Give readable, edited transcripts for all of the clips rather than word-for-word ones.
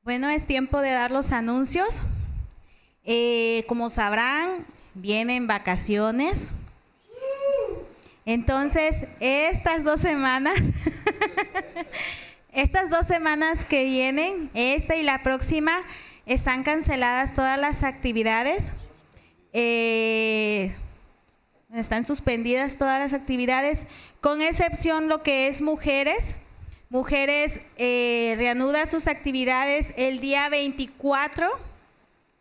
Bueno, es tiempo de dar los anuncios. Como sabrán, vienen vacaciones. Entonces, estas 2 semanas, estas 2 semanas que vienen, esta y la próxima, están canceladas todas las actividades. Están suspendidas todas las actividades, con excepción lo que es mujeres. Mujeres reanuda sus actividades el día 24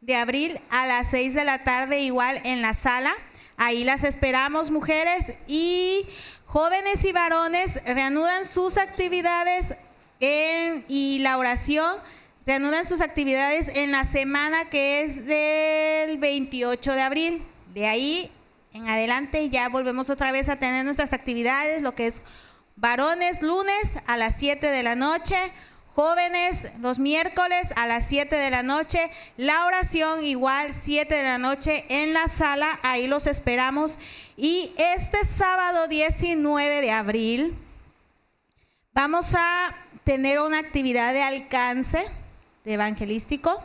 de abril a las 6 de la tarde, igual en la sala. Ahí las esperamos, mujeres. Y jóvenes y varones reanudan sus actividades y la oración reanudan sus actividades en la semana que es del 28 de abril. De ahí en adelante ya volvemos otra vez a tener nuestras actividades, lo que es varones lunes a las 7 de la noche, jóvenes los miércoles a las 7 de la noche, la oración igual 7 de la noche en la sala, ahí los esperamos. Y este sábado 19 de abril vamos a tener una actividad de alcance de evangelístico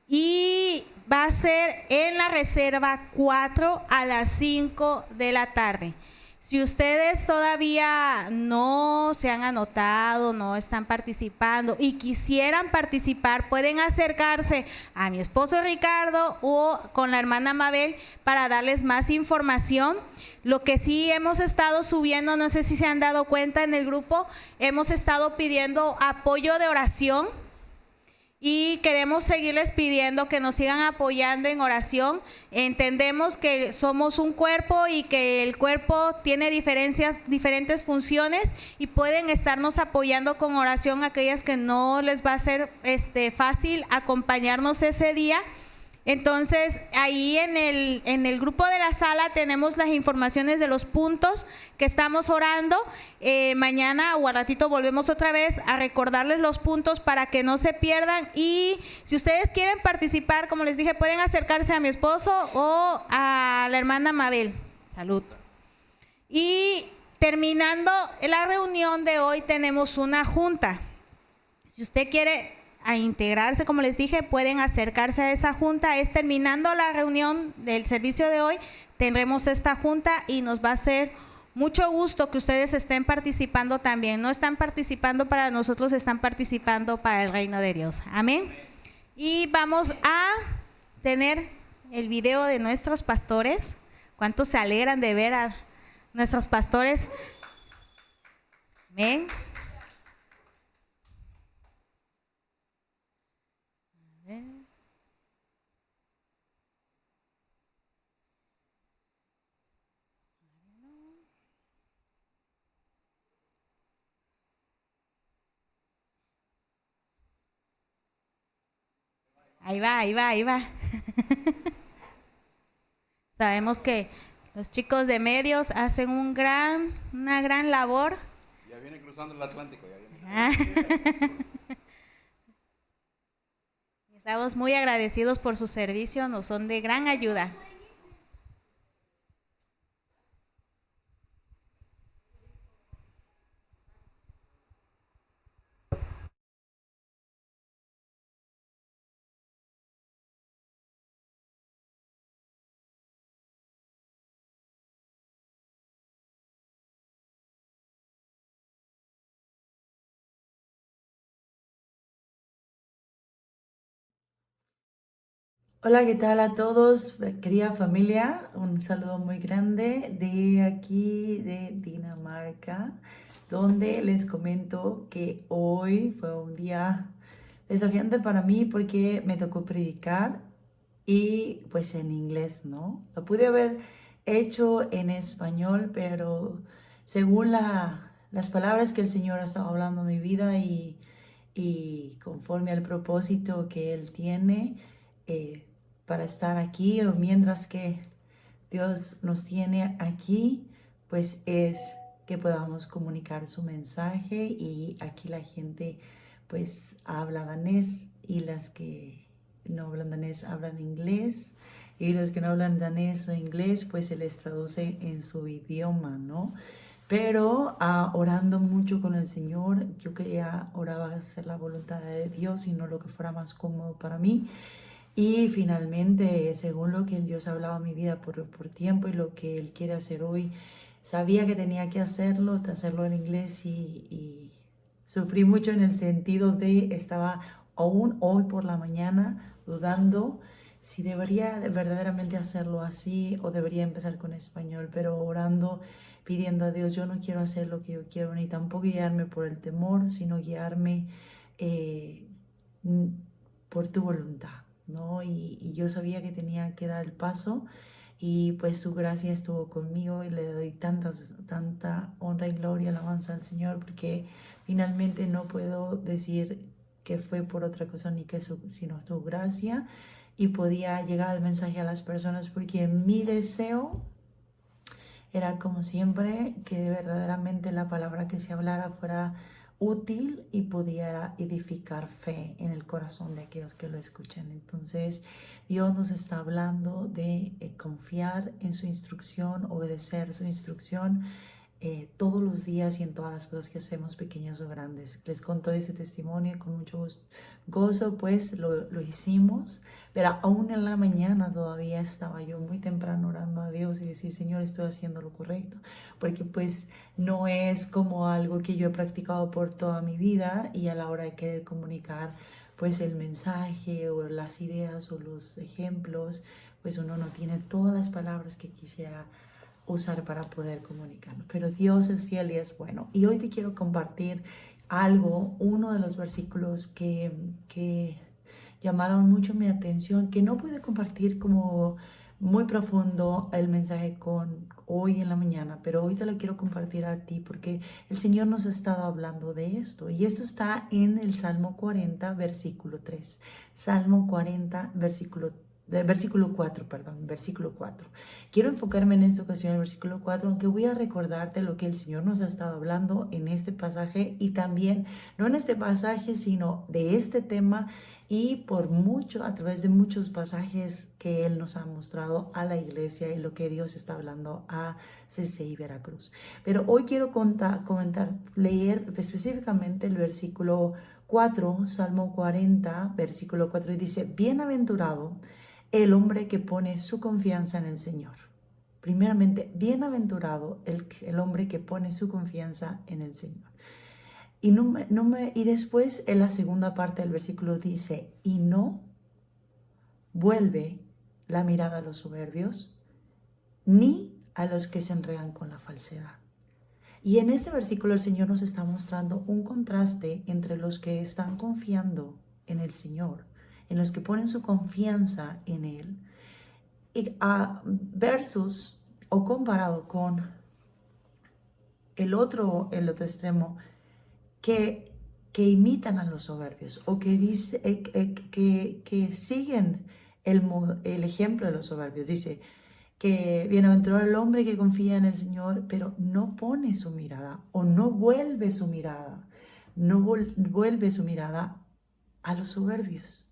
y va a ser en la reserva 4 a las 5 de la tarde. Si ustedes todavía no se han anotado, no están participando y quisieran participar, pueden acercarse a mi esposo Ricardo o con la hermana Mabel para darles más información. Lo que sí hemos estado subiendo, no sé si se han dado cuenta en el grupo, hemos estado pidiendo apoyo de oración. Y queremos seguirles pidiendo que nos sigan apoyando en oración. Entendemos que somos un cuerpo y que el cuerpo tiene diferentes funciones y pueden estarnos apoyando con oración aquellas que no les va a ser fácil acompañarnos ese día. Entonces, ahí en el grupo de la sala tenemos las informaciones de los puntos que estamos orando. Mañana o al ratito volvemos otra vez a recordarles los puntos para que no se pierdan. Y si ustedes quieren participar, como les dije, pueden acercarse a mi esposo o a la hermana Mabel. Salud. Y terminando la reunión de hoy, tenemos una junta. Si usted quiere integrarse, como les dije, pueden acercarse a esa junta. Es terminando la reunión del servicio de hoy, tendremos esta junta y nos va a hacer mucho gusto que ustedes estén participando también. No están participando para nosotros, están participando para el reino de Dios. Amén. Y vamos a tener el video de nuestros pastores. ¿Cuántos se alegran de ver a nuestros pastores? Amén. Ahí va, ahí va, ahí va. Sabemos que los chicos de medios hacen una gran labor. Ya viene cruzando el Atlántico. Ya viene. Estamos muy agradecidos por su servicio, nos son de gran ayuda. Hola, ¿qué tal a todos? Querida familia, un saludo muy grande de aquí de Dinamarca, donde les comento que hoy fue un día desafiante para mí porque me tocó predicar y pues en inglés, ¿no? Lo pude haber hecho en español, pero según las palabras que el Señor ha estado hablando en mi vida y conforme al propósito que Él tiene, para estar aquí o mientras que Dios nos tiene aquí, pues es que podamos comunicar su mensaje y aquí la gente pues habla danés y las que no hablan danés hablan inglés y los que no hablan danés o inglés pues se les traduce en su idioma, ¿no? Pero orando mucho con el Señor, yo oraba hacer la voluntad de Dios y no lo que fuera más cómodo para mí. Y finalmente, según lo que Dios hablaba en mi vida por tiempo y lo que Él quiere hacer hoy, sabía que tenía que hacerlo en inglés y sufrí mucho en el sentido de estaba aún hoy por la mañana dudando si debería verdaderamente hacerlo así o debería empezar con español, pero orando, pidiendo a Dios, yo no quiero hacer lo que yo quiero, ni tampoco guiarme por el temor, sino guiarme eh, por tu voluntad, ¿no? Y yo sabía que tenía que dar el paso y pues su gracia estuvo conmigo y le doy tanta honra y gloria, alabanza al Señor, porque finalmente no puedo decir que fue por otra cosa ni que sino tu gracia, y podía llegar el mensaje a las personas porque mi deseo era como siempre que verdaderamente la palabra que se hablara fuera útil y pudiera edificar fe en el corazón de aquellos que lo escuchan. Entonces, Dios nos está hablando de confiar en su instrucción, obedecer su instrucción todos los días y en todas las cosas que hacemos, pequeñas o grandes. Les conto ese testimonio y con mucho gozo, pues lo hicimos, pero aún en la mañana todavía estaba yo muy temprano orando a Dios y decir, Señor, estoy haciendo lo correcto, porque pues no es como algo que yo he practicado por toda mi vida y a la hora de querer comunicar pues el mensaje o las ideas o los ejemplos, pues uno no tiene todas las palabras que quisiera usar para poder comunicarlo. Pero Dios es fiel y es bueno. Y hoy te quiero compartir uno de los versículos que llamaron mucho mi atención, que no pude compartir como muy profundo el mensaje con hoy en la mañana, pero hoy te lo quiero compartir a ti porque el Señor nos ha estado hablando de esto. Y esto está en el Salmo 40, versículo 3. Salmo 40, versículo 4, perdón, versículo 4. Quiero enfocarme en esta ocasión en el versículo 4, aunque voy a recordarte lo que el Señor nos ha estado hablando en este pasaje y también, no en este pasaje, sino de este tema y a través de muchos pasajes que Él nos ha mostrado a la iglesia y lo que Dios está hablando a CCI Veracruz. Pero hoy quiero leer específicamente el versículo 4, Salmo 40, versículo 4, y dice, bienaventurado el hombre que pone su confianza en el Señor. Primeramente, bienaventurado el hombre que pone su confianza en el Señor. Y después en la segunda parte del versículo dice, y no vuelve la mirada a los soberbios, ni a los que se enredan con la falsedad. Y en este versículo el Señor nos está mostrando un contraste entre los que están confiando en el Señor, en los que ponen su confianza en Él, versus o comparado con el otro extremo que imitan a los soberbios o que siguen el ejemplo de los soberbios. Dice que bienaventurado el hombre que confía en el Señor, pero no pone su mirada o no vuelve su mirada a los soberbios.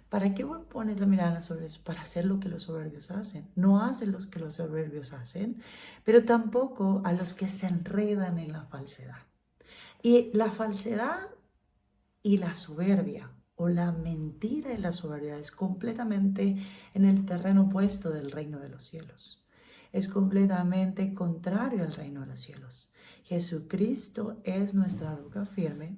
¿Para qué pones la mirada a los soberbios? Para hacer lo que los soberbios hacen. No hace lo que los soberbios hacen, pero tampoco a los que se enredan en la falsedad. Y la falsedad y la soberbia, o la mentira y la soberbia, es completamente en el terreno opuesto del reino de los cielos. Es completamente contrario al reino de los cielos. Jesucristo es nuestra roca firme,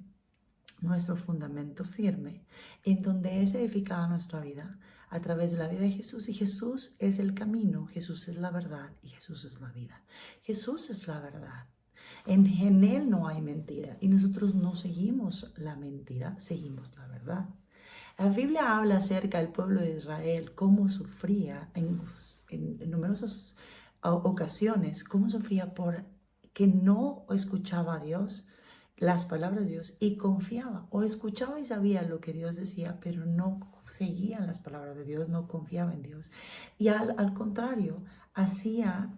nuestro fundamento firme, en donde es edificada nuestra vida a través de la vida de Jesús. Y Jesús es el camino, Jesús es la verdad y Jesús es la vida. Jesús es la verdad. En Él no hay mentira y nosotros no seguimos la mentira, seguimos la verdad. La Biblia habla acerca del pueblo de Israel, cómo sufría en numerosas ocasiones, cómo sufría por que no escuchaba a Dios, las palabras de Dios, y confiaba, o escuchaba y sabía lo que Dios decía, pero no seguía las palabras de Dios, no confiaba en Dios. Y al contrario, hacía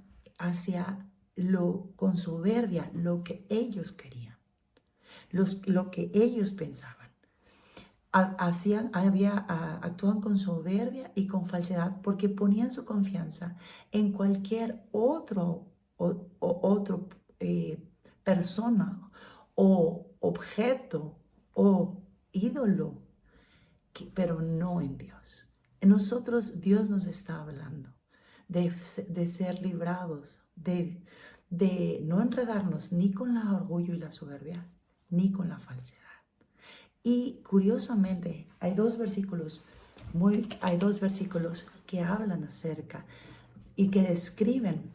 con soberbia lo que ellos querían, lo que ellos pensaban. Actuaban con soberbia y con falsedad porque ponían su confianza en cualquier otro persona o objeto o ídolo, pero no en Dios. En nosotros Dios nos está hablando de ser librados, de no enredarnos ni con el orgullo y la soberbia, ni con la falsedad. Y curiosamente hay dos versículos que hablan acerca y que describen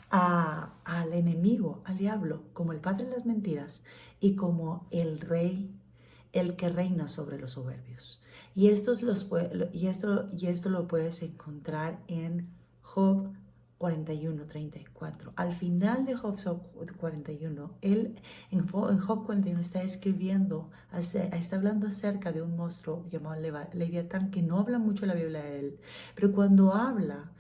al enemigo, al diablo, como el padre de las mentiras y como el rey, el que reina sobre los soberbios. Y esto lo puedes encontrar en Job 41:34. Al final de Job 41, en Job 41 está escribiendo, está hablando acerca de un monstruo llamado Leviatán, que no habla mucho la Biblia de él, pero cuando habla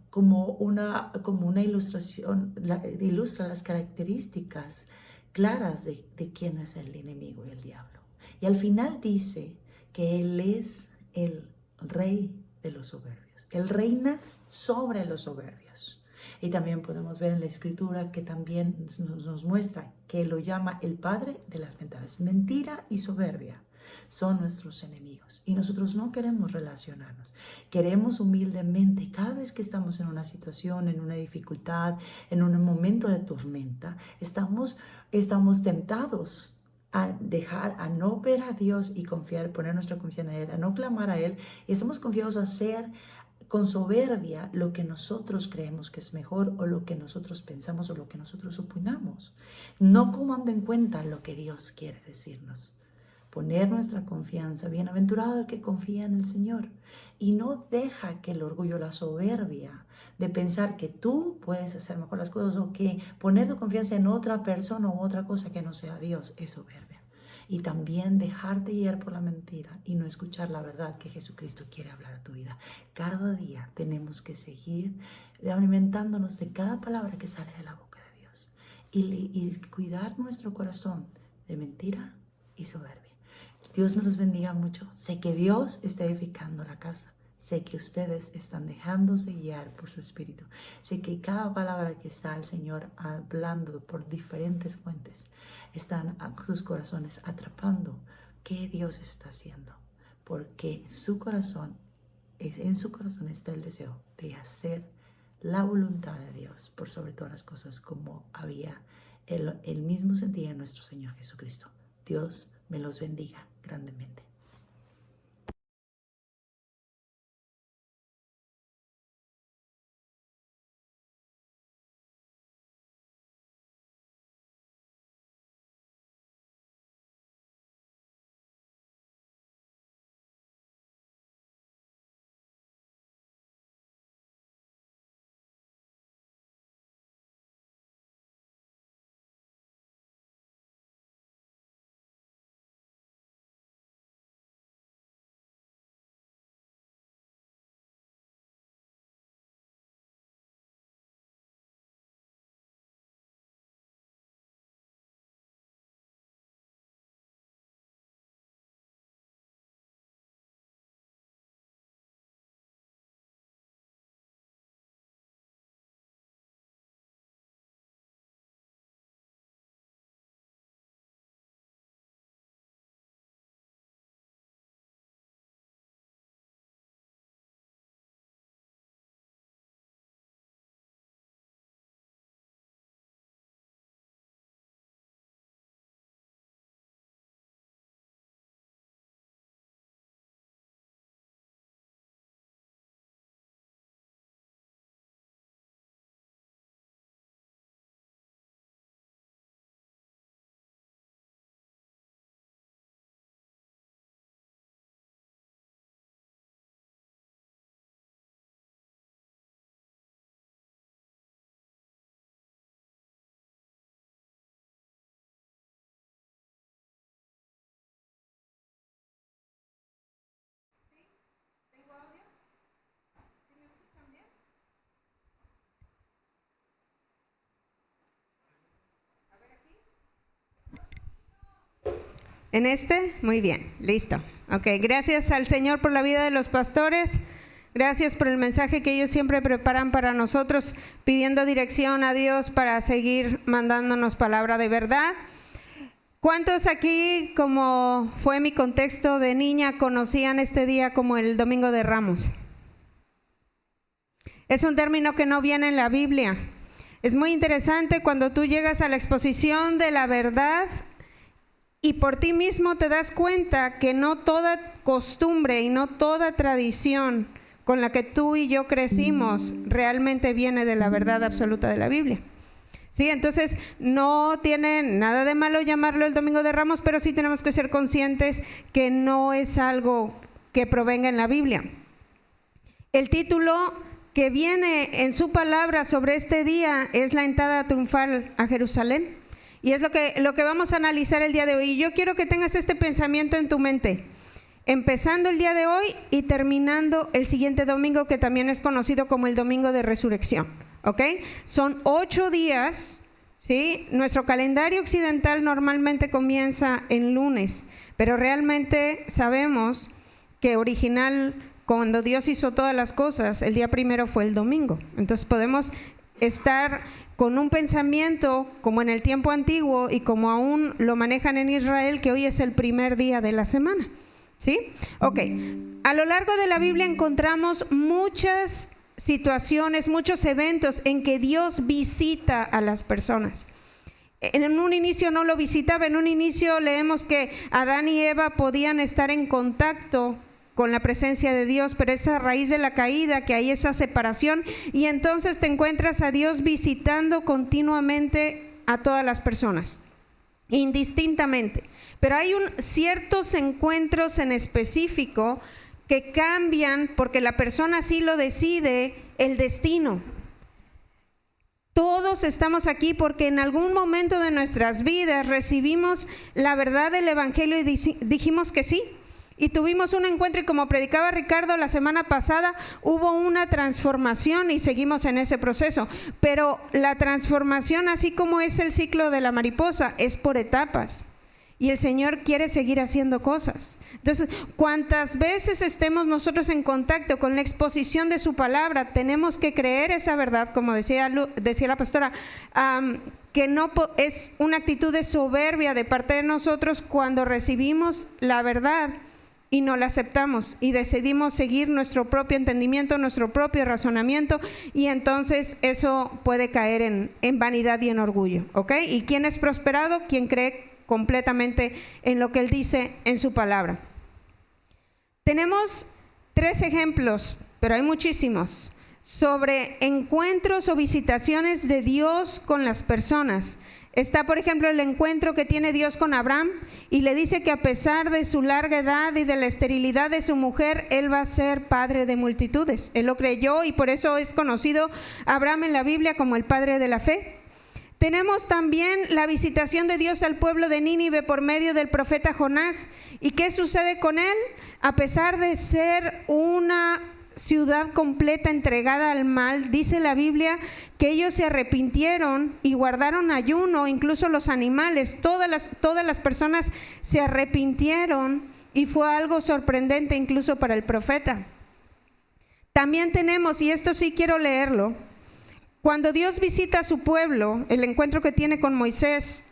como una ilustración, ilustra las características claras de quién es el enemigo y el diablo. Y al final dice que él es el rey de los soberbios. Él reina sobre los soberbios. Y también podemos ver en la escritura que también nos muestra que lo llama el padre de las mentiras. Mentira y soberbia son nuestros enemigos y nosotros no queremos relacionarnos. Queremos humildemente, cada vez que estamos en una situación, en una dificultad, en un momento de tormenta, estamos tentados a no ver a Dios y poner nuestra confianza en Él, a no clamar a Él, y estamos confiados a hacer con soberbia lo que nosotros creemos que es mejor, o lo que nosotros pensamos, o lo que nosotros opinamos, no tomando en cuenta lo que Dios quiere decirnos. Poner nuestra confianza, bienaventurado el que confía en el Señor, y no deja que el orgullo, la soberbia de pensar que tú puedes hacer mejor las cosas, o que poner tu confianza en otra persona o otra cosa que no sea Dios, es soberbia. Y también dejarte guiar por la mentira y no escuchar la verdad que Jesucristo quiere hablar a tu vida. Cada día tenemos que seguir alimentándonos de cada palabra que sale de la boca de Dios, y cuidar nuestro corazón de mentira y soberbia. Dios me los bendiga mucho. Sé que Dios está edificando la casa. Sé que ustedes están dejándose guiar por su Espíritu. Sé que cada palabra que está el Señor hablando por diferentes fuentes, están a sus corazones atrapando qué Dios está haciendo. Porque en su corazón está el deseo de hacer la voluntad de Dios por sobre todas las cosas, como había el mismo sentido en nuestro Señor Jesucristo. Dios me los bendiga grandemente. ¿En este? Muy bien, listo. Ok, gracias al Señor por la vida de los pastores. Gracias por el mensaje que ellos siempre preparan para nosotros, pidiendo dirección a Dios para seguir mandándonos palabra de verdad. ¿Cuántos aquí, como fue mi contexto de niña, conocían este día como el Domingo de Ramos? Es un término que no viene en la Biblia. Es muy interesante cuando tú llegas a la exposición de la verdad y por ti mismo te das cuenta que no toda costumbre y no toda tradición con la que tú y yo crecimos realmente viene de la verdad absoluta de la Biblia. Sí, entonces no tiene nada de malo llamarlo el Domingo de Ramos, pero sí tenemos que ser conscientes que no es algo que provenga en la Biblia. El título que viene en su palabra sobre este día es la entrada triunfal a Jerusalén. Y es lo que vamos a analizar el día de hoy. Y yo quiero que tengas este pensamiento en tu mente, empezando el día de hoy y terminando el siguiente domingo, que también es conocido como el Domingo de Resurrección. ¿Ok? Son 8 días, ¿sí? Nuestro calendario occidental normalmente comienza en lunes, pero realmente sabemos que cuando Dios hizo todas las cosas, el día primero fue el domingo. Entonces podemos estar con un pensamiento como en el tiempo antiguo y como aún lo manejan en Israel, que hoy es el primer día de la semana. ¿Sí? Ok. A lo largo de la Biblia encontramos muchas situaciones, muchos eventos en que Dios visita a las personas. En un inicio no lo visitaba, en un inicio leemos que Adán y Eva podían estar en contacto con la presencia de Dios, pero es a raíz de la caída que hay esa separación y entonces te encuentras a Dios visitando continuamente a todas las personas, indistintamente. Pero hay ciertos encuentros en específico que cambian, porque la persona así lo decide, el destino. Todos estamos aquí porque en algún momento de nuestras vidas recibimos la verdad del Evangelio y dijimos que sí. Y tuvimos un encuentro y como predicaba Ricardo la semana pasada, hubo una transformación y seguimos en ese proceso. Pero la transformación, así como es el ciclo de la mariposa, es por etapas. Y el Señor quiere seguir haciendo cosas. Entonces, cuantas veces estemos nosotros en contacto con la exposición de su palabra, tenemos que creer esa verdad, como decía la pastora, que no es una actitud de soberbia de parte de nosotros cuando recibimos la verdad y no la aceptamos y decidimos seguir nuestro propio entendimiento, nuestro propio razonamiento, y entonces eso puede caer en vanidad y en orgullo. ¿Ok? ¿Y quién es prosperado? Quien cree completamente en lo que Él dice en su palabra. Tenemos 3 ejemplos, pero hay muchísimos, sobre encuentros o visitaciones de Dios con las personas. Está, por ejemplo, el encuentro que tiene Dios con Abraham y le dice que a pesar de su larga edad y de la esterilidad de su mujer, él va a ser padre de multitudes. Él lo creyó y por eso es conocido Abraham en la Biblia como el padre de la fe. Tenemos también la visitación de Dios al pueblo de Nínive por medio del profeta Jonás. ¿Y qué sucede con él? A pesar de ser una ciudad completa entregada al mal, dice la Biblia que ellos se arrepintieron y guardaron ayuno, incluso los animales, todas las personas se arrepintieron y fue algo sorprendente incluso para el profeta. También tenemos, y esto sí quiero leerlo, cuando Dios visita a su pueblo, el encuentro que tiene con Moisés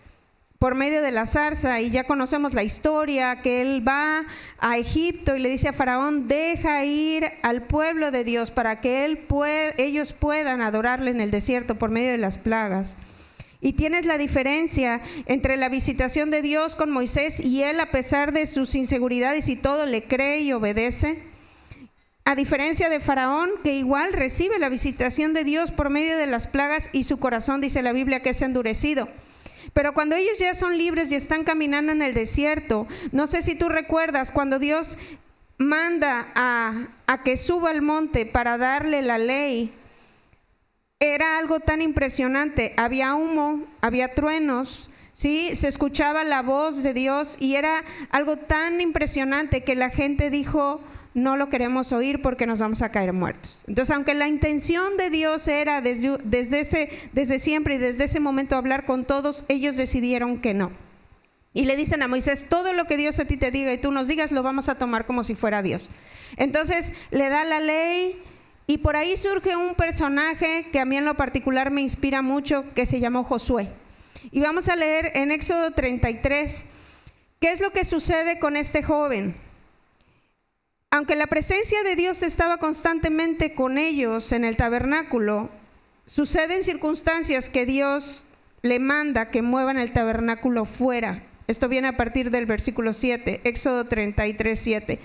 por medio de la zarza, y ya conocemos la historia, que él va a Egipto y le dice a Faraón, deja ir al pueblo de Dios para que ellos puedan adorarle en el desierto por medio de las plagas. Y tienes la diferencia entre la visitación de Dios con Moisés y él, a pesar de sus inseguridades y todo, le cree y obedece. A diferencia de Faraón, que igual recibe la visitación de Dios por medio de las plagas y su corazón, dice la Biblia, que es endurecido. Pero cuando ellos ya son libres y están caminando en el desierto, no sé si tú recuerdas cuando Dios manda a que suba al monte para darle la ley, era algo tan impresionante. Había humo, había truenos, ¿sí? Se escuchaba la voz de Dios y era algo tan impresionante que la gente dijo, no lo queremos oír porque nos vamos a caer muertos. Entonces, aunque la intención de Dios era desde siempre y desde ese momento hablar con todos, ellos decidieron que no. Y le dicen a Moisés, todo lo que Dios a ti te diga y tú nos digas, lo vamos a tomar como si fuera Dios. Entonces le da la ley y por ahí surge un personaje que a mí en lo particular me inspira mucho, que se llamó Josué. Y vamos a leer en Éxodo 33, ¿qué es lo que sucede con este joven? Aunque la presencia de Dios estaba constantemente con ellos en el tabernáculo, suceden circunstancias que Dios le manda que muevan el tabernáculo fuera. Esto viene a partir del versículo 7, Éxodo 33, 7.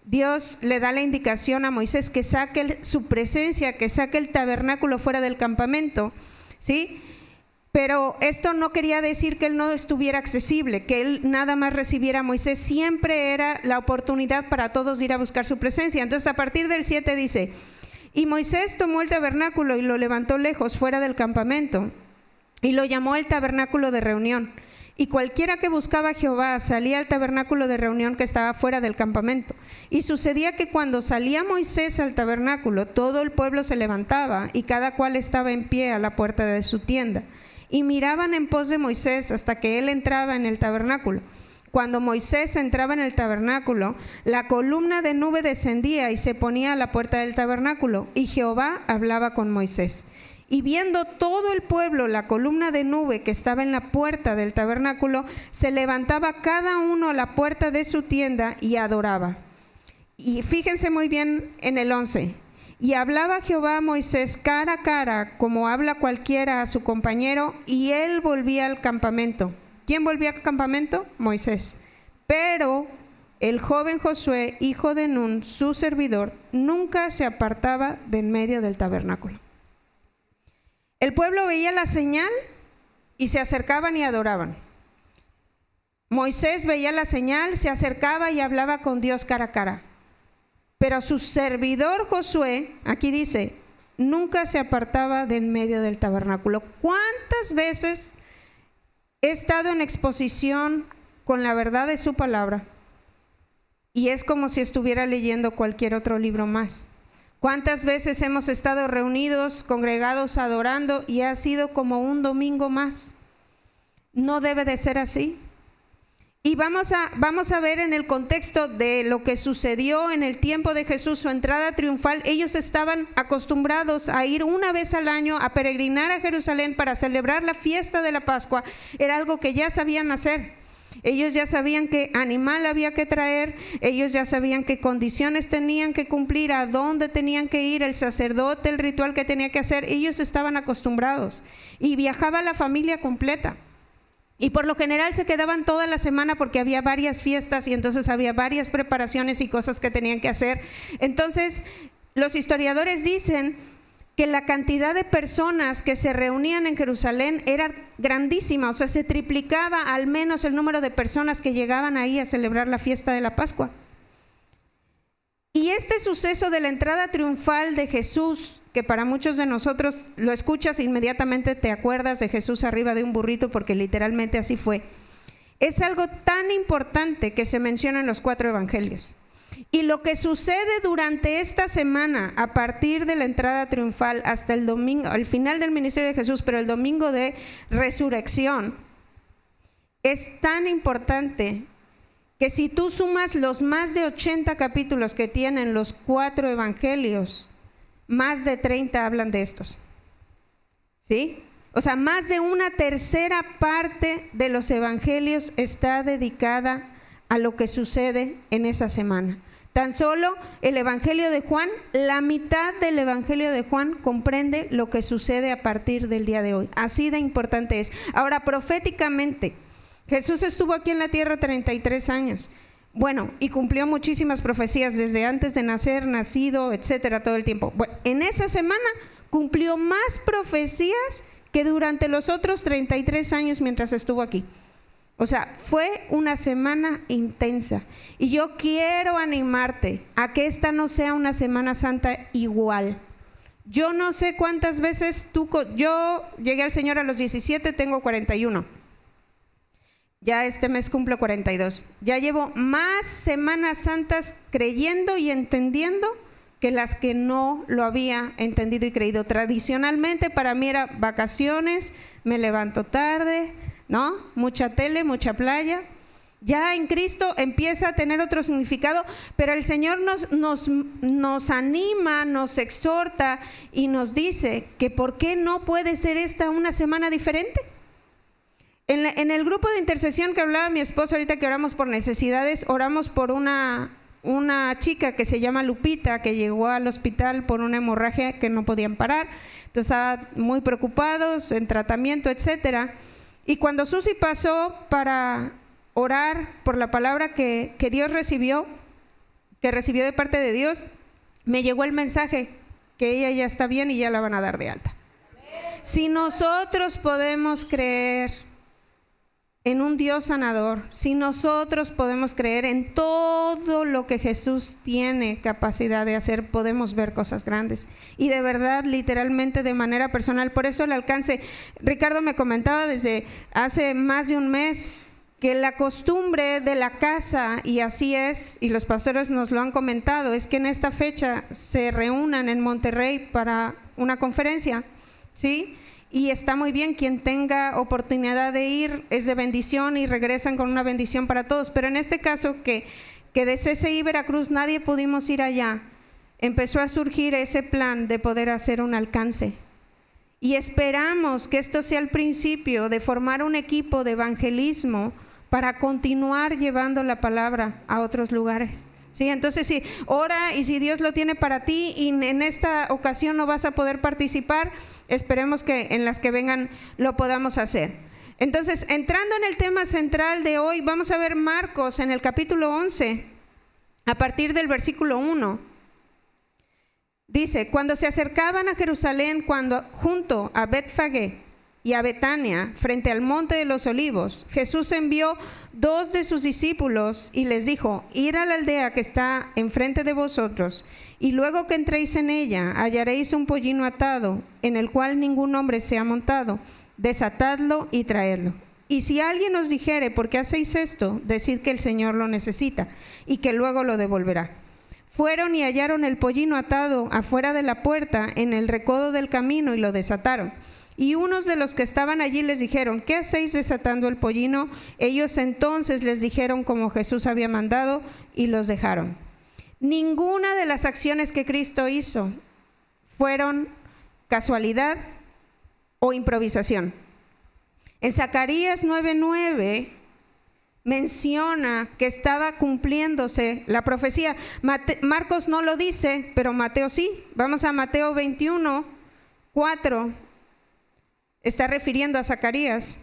Dios le da la indicación a Moisés que saque su presencia, que saque el tabernáculo fuera del campamento, ¿sí? Pero esto no quería decir que él no estuviera accesible, que él nada más recibiera a Moisés. Siempre era la oportunidad para todos de ir a buscar su presencia. Entonces a partir del 7 dice, y Moisés tomó el tabernáculo y lo levantó lejos, fuera del campamento, y lo llamó el tabernáculo de reunión. Y cualquiera que buscaba a Jehová salía al tabernáculo de reunión que estaba fuera del campamento. Y sucedía que cuando salía Moisés al tabernáculo, todo el pueblo se levantaba y cada cual estaba en pie a la puerta de su tienda. Y miraban en pos de Moisés hasta que él entraba en el tabernáculo. Cuando Moisés entraba en el tabernáculo, la columna de nube descendía y se ponía a la puerta del tabernáculo, y Jehová hablaba con Moisés. Y viendo todo el pueblo la columna de nube que estaba en la puerta del tabernáculo, se levantaba cada uno a la puerta de su tienda y adoraba. Y fíjense muy bien en el 11. Y hablaba Jehová a Moisés cara a cara, como habla cualquiera a su compañero, y él volvía al campamento. ¿Quién volvía al campamento? Moisés. Pero el joven Josué, hijo de Nun, su servidor, nunca se apartaba de en medio del tabernáculo. El pueblo veía la señal y se acercaban y adoraban. Moisés veía la señal, se acercaba y hablaba con Dios cara a cara. Pero su servidor Josué, aquí dice, nunca se apartaba de en medio del tabernáculo. ¿Cuántas veces he estado en exposición con la verdad de su palabra? Y es como si estuviera leyendo cualquier otro libro más. ¿Cuántas veces hemos estado reunidos, congregados, adorando y ha sido como un domingo más? No debe de ser así. Y vamos a ver en el contexto de lo que sucedió en el tiempo de Jesús, su entrada triunfal. Ellos estaban acostumbrados a ir una vez al año a peregrinar a Jerusalén para celebrar la fiesta de la Pascua. Era algo que ya sabían hacer. Ellos ya sabían qué animal había que traer, ellos ya sabían qué condiciones tenían que cumplir, a dónde tenían que ir, el sacerdote, el ritual que tenía que hacer. Ellos estaban acostumbrados y viajaba la familia completa. Y por lo general se quedaban toda la semana porque había varias fiestas y entonces había varias preparaciones y cosas que tenían que hacer. Entonces los historiadores dicen que la cantidad de personas que se reunían en Jerusalén era grandísima, o sea, se triplicaba al menos el número de personas que llegaban ahí a celebrar la fiesta de la Pascua. Y este suceso de la entrada triunfal de Jesús, que para muchos de nosotros lo escuchas e inmediatamente te acuerdas de Jesús arriba de un burrito, porque literalmente así fue, es algo tan importante que se menciona en los 4 evangelios. Y lo que sucede durante esta semana, a partir de la entrada triunfal hasta el domingo, al final del ministerio de Jesús, pero el domingo de resurrección, es tan importante que si tú sumas los más de 80 capítulos que tienen los 4 evangelios, más de 30 hablan de estos. ¿Sí? O sea, más de una tercera parte de los evangelios está dedicada a lo que sucede en esa semana. Tan solo el Evangelio de Juan, la mitad del Evangelio de Juan comprende lo que sucede a partir del día de hoy. Así de importante es. Ahora, proféticamente, Jesús estuvo aquí en la tierra 33 años. Bueno, y cumplió muchísimas profecías desde antes de nacer, nacido, etcétera, todo el tiempo. Bueno, en esa semana cumplió más profecías que durante los otros 33 años mientras estuvo aquí. O sea, fue una semana intensa. Y yo quiero animarte a que esta no sea una Semana Santa igual. Yo no sé cuántas veces yo llegué al Señor a los 17, tengo 41. Ya este mes cumplo 42. Ya llevo más Semanas Santas creyendo y entendiendo que las que no lo había entendido y creído. Tradicionalmente para mí era vacaciones, me levanto tarde, ¿no? Mucha tele, mucha playa. Ya en Cristo empieza a tener otro significado, pero el Señor nos anima, nos exhorta y nos dice que ¿por qué no puede ser esta una semana diferente? En el grupo de intercesión que hablaba mi esposo ahorita, que oramos por necesidades, oramos por una chica que se llama Lupita, que llegó al hospital por una hemorragia que no podían parar. Entonces estaban muy preocupados, en tratamiento, etcétera. Y cuando Susi pasó para orar por la palabra que Dios recibió, que recibió de parte de Dios, me llegó el mensaje que ella ya está bien y ya la van a dar de alta. Si nosotros podemos creer en un Dios sanador, si nosotros podemos creer en todo lo que Jesús tiene capacidad de hacer, podemos ver cosas grandes. Y de verdad, literalmente, de manera personal, por eso el alcance. Ricardo me comentaba desde hace más de un mes que la costumbre de la casa, y así es, y los pastores nos lo han comentado, es que en esta fecha se reúnan en Monterrey para una conferencia, ¿sí? Y está muy bien, quien tenga oportunidad de ir es de bendición y regresan con una bendición para todos, pero en este caso que de CCI Veracruz nadie pudimos ir allá, empezó a surgir ese plan de poder hacer un alcance. Y esperamos que esto sea el principio de formar un equipo de evangelismo para continuar llevando la palabra a otros lugares. Sí, entonces sí, ora, y si Dios lo tiene para ti y en esta ocasión no vas a poder participar, esperemos que en las que vengan lo podamos hacer. Entonces, entrando en el tema central de hoy, vamos a ver Marcos en el capítulo 11, a partir del versículo 1. Dice: cuando se acercaban a Jerusalén, junto a Betfagé y a Betania, frente al monte de los olivos, Jesús envió 2 de sus discípulos y les dijo: id a la aldea que está enfrente de vosotros, y luego que entréis en ella, hallaréis un pollino atado, en el cual ningún hombre se ha montado. Desatadlo y traedlo. Y si alguien os dijere: ¿por qué hacéis esto?, decid que el Señor lo necesita y que luego lo devolverá. Fueron y hallaron el pollino atado afuera de la puerta, en el recodo del camino, y lo desataron. Y unos de los que estaban allí les dijeron: ¿qué hacéis desatando el pollino? Ellos entonces les dijeron como Jesús había mandado, y los dejaron. Ninguna de las acciones que Cristo hizo fueron casualidad o improvisación. En Zacarías 9:9 menciona que estaba cumpliéndose la profecía. Marcos no lo dice, pero Mateo sí. Vamos a Mateo 21:4. Está refiriendo a Zacarías.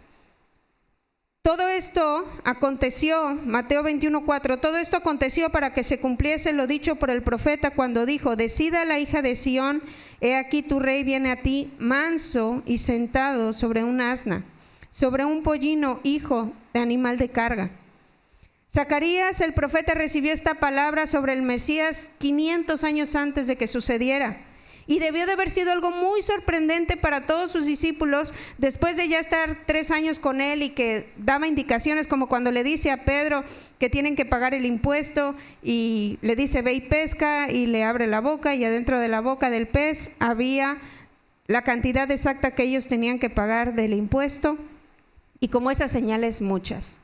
Todo esto aconteció, Mateo 21:4, todo esto aconteció para que se cumpliese lo dicho por el profeta cuando dijo: decida la hija de Sión, he aquí tu rey viene a ti, manso y sentado sobre un asna, sobre un pollino, hijo de animal de carga. Zacarías, el profeta, recibió esta palabra sobre el Mesías 500 años antes de que sucediera. Y debió de haber sido algo muy sorprendente para todos sus discípulos, después de ya estar 3 años con él y que daba indicaciones, como cuando le dice a Pedro que tienen que pagar el impuesto y le dice: ve y pesca, y le abre la boca, y adentro de la boca del pez había la cantidad exacta que ellos tenían que pagar del impuesto, y como esas señales muchas.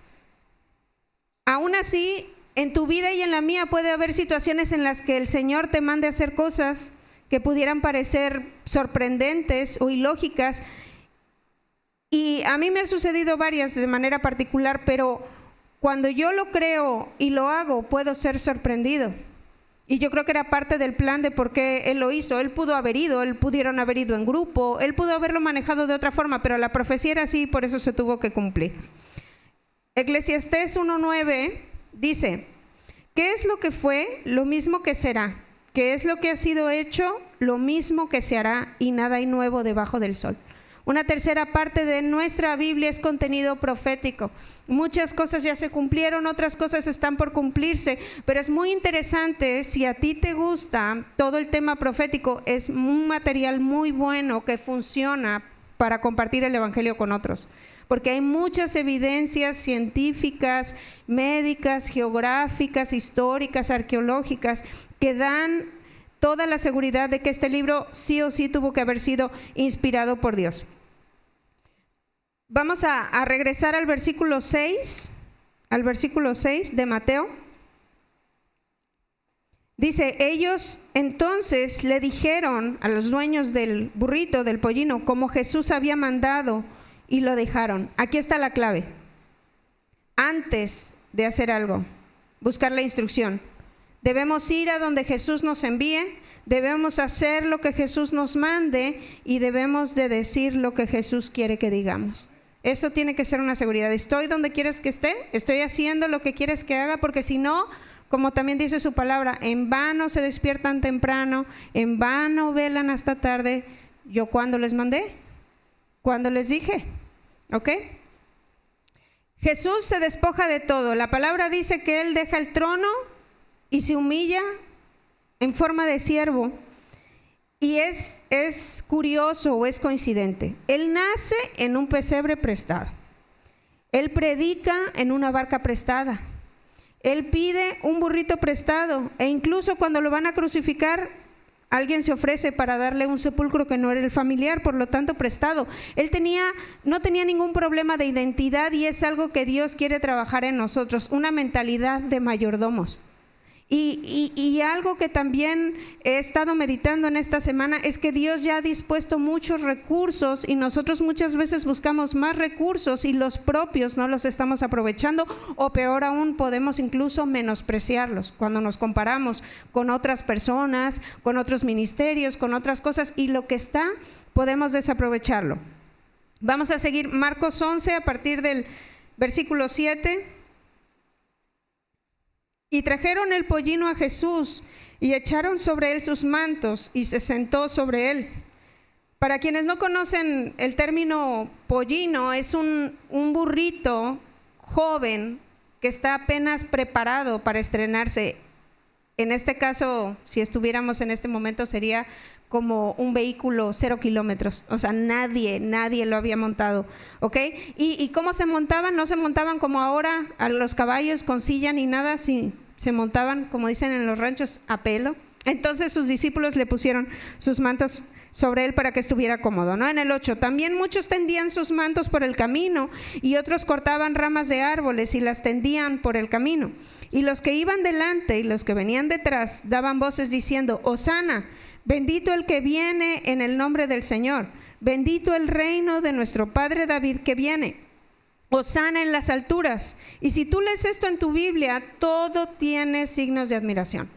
Aún así, en tu vida y en la mía puede haber situaciones en las que el Señor te mande a hacer cosas que pudieran parecer sorprendentes o ilógicas, y a mí me ha sucedido varias de manera particular, pero cuando yo lo creo y lo hago, puedo ser sorprendido. Y yo creo que era parte del plan de por qué Él lo hizo. Él pudo haber ido, Él pudieron haber ido en grupo, Él pudo haberlo manejado de otra forma, pero la profecía era así, por eso se tuvo que cumplir. Eclesiastés 1:9 dice: ¿qué es lo que fue? Lo mismo que será. ¿Qué es lo que ha sido hecho? Lo mismo que se hará, y nada hay nuevo debajo del sol. Una tercera parte de nuestra Biblia es contenido profético. Muchas cosas ya se cumplieron, otras cosas están por cumplirse, pero es muy interesante. Si a ti te gusta todo el tema profético, es un material muy bueno que funciona para compartir el evangelio con otros, porque hay muchas evidencias científicas, médicas, geográficas, históricas, arqueológicas, que dan toda la seguridad de que este libro sí o sí tuvo que haber sido inspirado por Dios. Vamos a regresar al versículo 6, de Mateo. Dice, ellos entonces le dijeron a los dueños del burrito, del pollino, como Jesús había mandado, y lo dejaron. Aquí está la clave. Antes de hacer algo, buscar la instrucción. Debemos ir a donde Jesús nos envíe, debemos hacer lo que Jesús nos mande y debemos de decir lo que Jesús quiere que digamos. Eso tiene que ser una seguridad. Estoy donde quieres que esté, estoy haciendo lo que quieres que haga, porque si no, como también dice su palabra, en vano se despiertan temprano, en vano velan hasta tarde. ¿Yo cuándo les mandé? ¿Cuándo les dije? ¿Ok? Jesús se despoja de todo. La palabra dice que Él deja el trono y se humilla en forma de siervo. Y es curioso o es coincidente. Él nace en un pesebre prestado. Él predica en una barca prestada. Él pide un burrito prestado, e incluso cuando lo van a crucificar, alguien se ofrece para darle un sepulcro que no era el familiar, por lo tanto prestado. Él no tenía ningún problema de identidad, y es algo que Dios quiere trabajar en nosotros, una mentalidad de mayordomos. Y algo que también he estado meditando en esta semana es que Dios ya ha dispuesto muchos recursos y nosotros muchas veces buscamos más recursos y los propios no los estamos aprovechando, o peor aún, podemos incluso menospreciarlos cuando nos comparamos con otras personas, con otros ministerios, con otras cosas, y lo que está podemos desaprovecharlo. Vamos a seguir Marcos 11 a partir del versículo 7. Y trajeron el pollino a Jesús y echaron sobre él sus mantos y se sentó sobre él. Para quienes no conocen el término pollino, es un burrito joven que está apenas preparado para estrenarse. En este caso, si estuviéramos en este momento, sería como un vehículo 0 kilómetros, o sea, nadie lo había montado, ¿ok? ¿Y cómo se montaban? No se montaban como ahora a los caballos con silla ni nada, sí, se montaban, como dicen en los ranchos, a pelo. Entonces sus discípulos le pusieron sus mantos sobre él para que estuviera cómodo, ¿no? En el 8, también muchos tendían sus mantos por el camino y otros cortaban ramas de árboles y las tendían por el camino. Y los que iban delante y los que venían detrás daban voces diciendo, Hosana, bendito el que viene en el nombre del Señor, bendito el reino de nuestro padre David que viene, Hosana en las alturas. Y si tú lees esto en tu Biblia, todo tiene signos de admiración.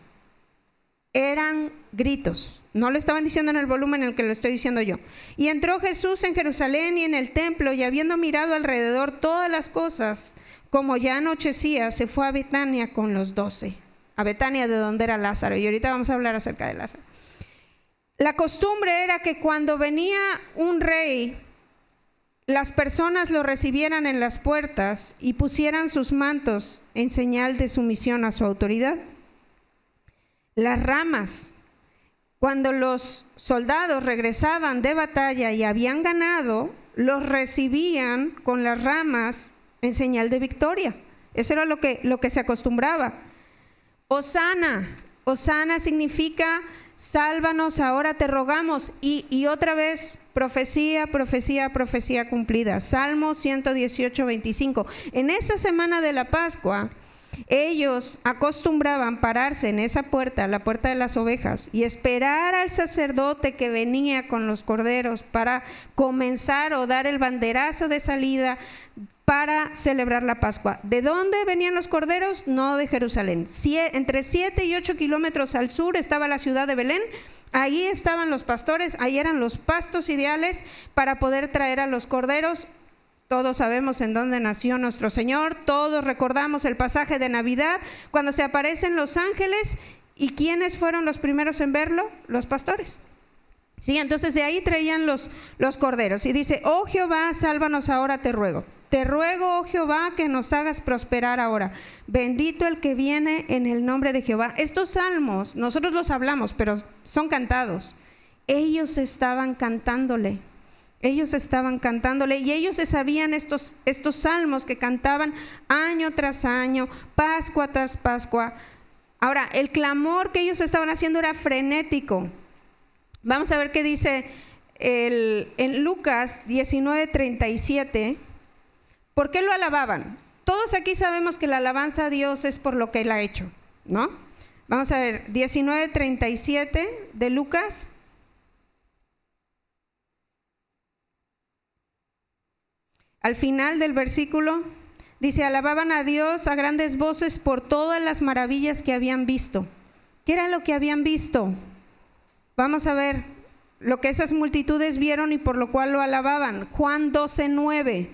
Eran gritos, no lo estaban diciendo en el volumen en el que lo estoy diciendo yo. Y entró Jesús en Jerusalén y en el templo, y habiendo mirado alrededor todas las cosas, como ya anochecía, se fue a Betania con los 12, a Betania de donde era Lázaro, y ahorita vamos a hablar acerca de Lázaro. La costumbre era que cuando venía un rey, las personas lo recibieran en las puertas y pusieran sus mantos en señal de sumisión a su autoridad. Las ramas, cuando los soldados regresaban de batalla y habían ganado, los recibían con las ramas en señal de victoria. Eso era lo que se acostumbraba. Hosana, Hosana significa sálvanos, ahora te rogamos. Y otra vez, profecía, profecía, profecía cumplida. Salmo 118, 25. En esa semana de la Pascua, ellos acostumbraban pararse en esa puerta, la puerta de las ovejas, y esperar al sacerdote que venía con los corderos para comenzar o dar el banderazo de salida para celebrar la Pascua. ¿De dónde venían los corderos? No de Jerusalén. Entre 7 y 8 kilómetros al sur estaba la ciudad de Belén. Ahí estaban los pastores, ahí eran los pastos ideales para poder traer a los corderos. Todos sabemos en dónde nació nuestro Señor, todos recordamos el pasaje de Navidad, cuando se aparecen los ángeles. ¿Y quiénes fueron los primeros en verlo? Los pastores. Sí, entonces de ahí traían los corderos. Y dice, oh Jehová, sálvanos ahora, te ruego. Te ruego, oh Jehová, que nos hagas prosperar ahora. Bendito el que viene en el nombre de Jehová. Estos salmos, nosotros los hablamos, pero son cantados. Ellos estaban cantándole. Ellos estaban cantándole y ellos se sabían estos salmos que cantaban año tras año, Pascua tras Pascua. Ahora, el clamor que ellos estaban haciendo era frenético. Vamos a ver qué dice en Lucas 19:37, ¿por qué lo alababan? Todos aquí sabemos que la alabanza a Dios es por lo que Él ha hecho, ¿no? Vamos a ver, 19:37 de Lucas. Al final del versículo dice, alababan a Dios a grandes voces por todas las maravillas que habían visto. ¿Qué era lo que habían visto? Vamos a ver lo que esas multitudes vieron y por lo cual lo alababan. Juan 12:9.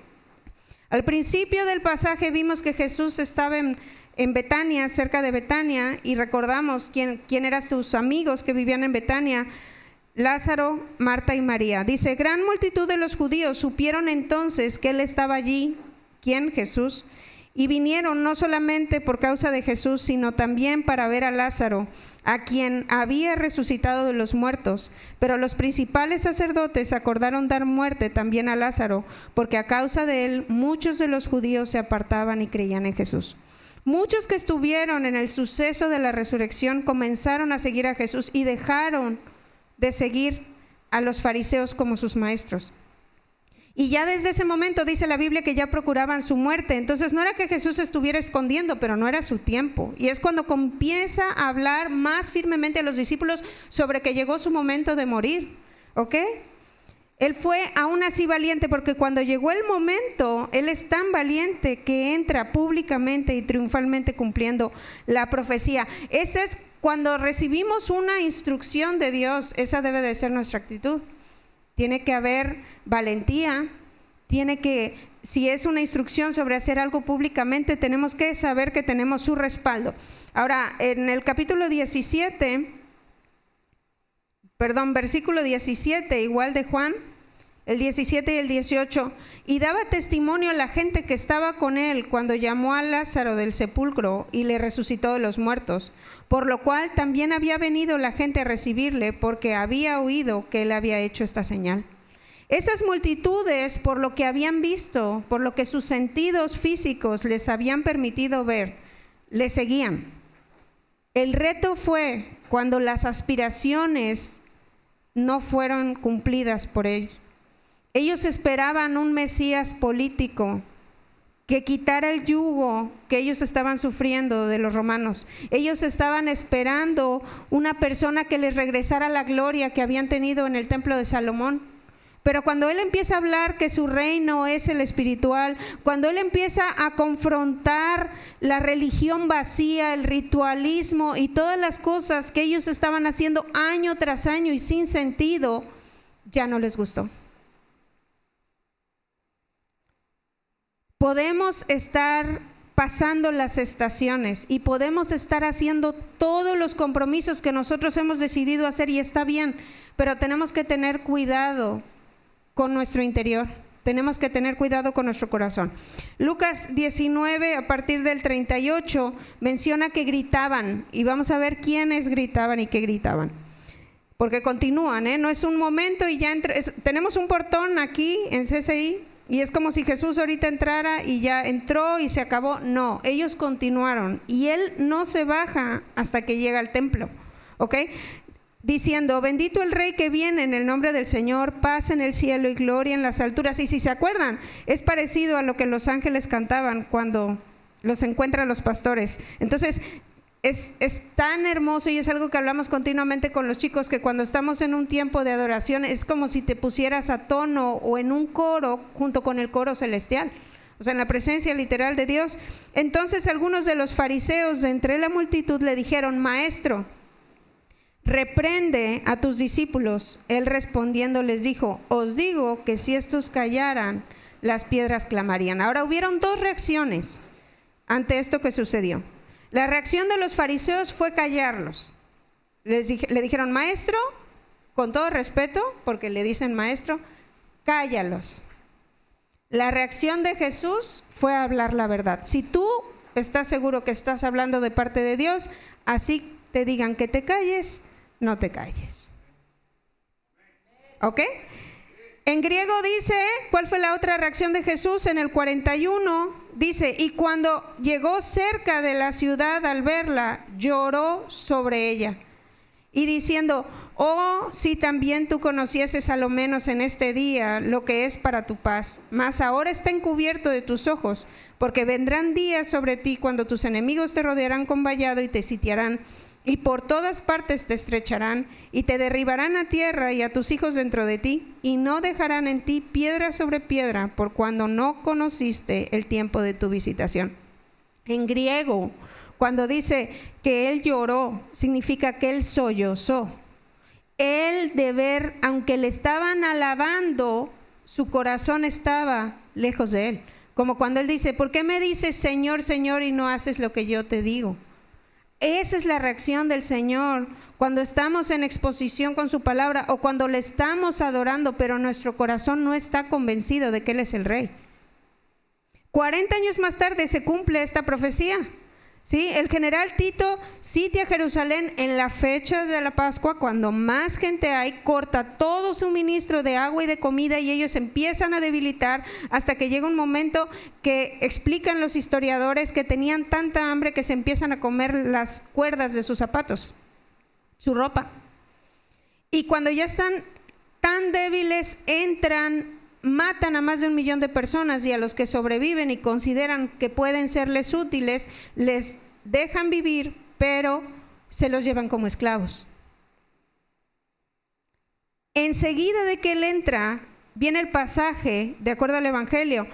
Al principio del pasaje vimos que Jesús estaba en Betania, cerca de Betania, y recordamos quién eran sus amigos que vivían en Betania: Lázaro, Marta y María. Dice, gran multitud de los judíos supieron entonces que Él estaba allí. ¿Quién? Jesús. Y vinieron no solamente por causa de Jesús, sino también para ver a Lázaro, a quien había resucitado de los muertos. Pero los principales sacerdotes acordaron dar muerte también a Lázaro, porque a causa de él muchos de los judíos se apartaban y creían en Jesús. Muchos que estuvieron en el suceso de la resurrección comenzaron a seguir a Jesús y dejaron de seguir a los fariseos como sus maestros. Y ya desde ese momento dice la Biblia que ya procuraban su muerte. Entonces no era que Jesús estuviera escondiendo, pero no era su tiempo. Y es cuando comienza a hablar más firmemente a los discípulos sobre que llegó su momento de morir, ¿ok? Él fue aún así valiente, porque cuando llegó el momento, Él es tan valiente que entra públicamente y triunfalmente cumpliendo la profecía. Ese es cuando recibimos una instrucción de Dios, esa debe de ser nuestra actitud. Tiene que haber valentía, si es una instrucción sobre hacer algo públicamente, tenemos que saber que tenemos su respaldo. Ahora, en el capítulo 17, versículo 17, igual de Juan, el 17 y el 18, y daba testimonio a la gente que estaba con él cuando llamó a Lázaro del sepulcro y le resucitó de los muertos, por lo cual también había venido la gente a recibirle, porque había oído que él había hecho esta señal. Esas multitudes, por lo que habían visto, por lo que sus sentidos físicos les habían permitido ver, le seguían. El reto fue cuando las aspiraciones no fueron cumplidas por ellos. Ellos esperaban un Mesías político que quitara el yugo que ellos estaban sufriendo de los romanos. Ellos estaban esperando una persona que les regresara la gloria que habían tenido en el templo de Salomón. Pero cuando Él empieza a hablar que su reino es el espiritual, cuando Él empieza a confrontar la religión vacía, el ritualismo y todas las cosas que ellos estaban haciendo año tras año y sin sentido, ya no les gustó. Podemos estar pasando las estaciones y podemos estar haciendo todos los compromisos que nosotros hemos decidido hacer, y está bien, pero tenemos que tener cuidado con nuestro interior, tenemos que tener cuidado con nuestro corazón. Lucas 19, a partir del 38, menciona que gritaban, y vamos a ver quiénes gritaban y qué gritaban, porque continúan, no es un momento y ya tenemos un portón aquí en CCI, y es como si Jesús ahorita entrara y ya entró y se acabó. No, ellos continuaron y Él no se baja hasta que llega al templo, ¿ok? Diciendo, bendito el Rey que viene en el nombre del Señor, paz en el cielo y gloria en las alturas. Y si se acuerdan, es parecido a lo que los ángeles cantaban cuando los encuentran los pastores. Entonces, es tan hermoso, y es algo que hablamos continuamente con los chicos, que cuando estamos en un tiempo de adoración es como si te pusieras a tono o en un coro junto con el coro celestial, o sea, en la presencia literal de Dios. Entonces algunos de los fariseos de entre la multitud le dijeron, maestro, reprende a tus discípulos. Él respondiendo les dijo, os digo que si estos callaran, las piedras clamarían. Ahora hubieron dos reacciones ante esto que sucedió. La reacción de los fariseos fue callarlos. Le dijeron, maestro, con todo respeto, porque le dicen maestro, cállalos. La reacción de Jesús fue hablar la verdad. Si tú estás seguro que estás hablando de parte de Dios, así te digan que te calles, no te calles. ¿Ok? En griego dice, ¿cuál fue la otra reacción de Jesús? En el 41 dice, y cuando llegó cerca de la ciudad al verla, lloró sobre ella y diciendo: oh, si también tú conocieses a lo menos en este día lo que es para tu paz, mas ahora está encubierto de tus ojos, porque vendrán días sobre ti cuando tus enemigos te rodearán con vallado y te sitiarán, y por todas partes te estrecharán, y te derribarán a tierra y a tus hijos dentro de ti, y no dejarán en ti piedra sobre piedra, por cuando no conociste el tiempo de tu visitación. En griego, cuando dice que él lloró, significa que él sollozó. Él, de ver, aunque le estaban alabando, su corazón estaba lejos de él. Como cuando él dice: ¿por qué me dices Señor, Señor, y no haces lo que yo te digo? Esa es la reacción del Señor cuando estamos en exposición con su palabra, o cuando le estamos adorando, pero nuestro corazón no está convencido de que Él es el Rey. 40 años más tarde se cumple esta profecía. ¿Sí? El general Tito sitia Jerusalén en la fecha de la Pascua, cuando más gente hay, corta todo suministro de agua y de comida, y ellos empiezan a debilitar, hasta que llega un momento que explican los historiadores que tenían tanta hambre que se empiezan a comer las cuerdas de sus zapatos, su ropa. Y cuando ya están tan débiles, matan a más de 1 millón de personas, y a los que sobreviven y consideran que pueden serles útiles, les dejan vivir, pero se los llevan como esclavos. Enseguida de que él entra, viene el pasaje, de acuerdo al Evangelio,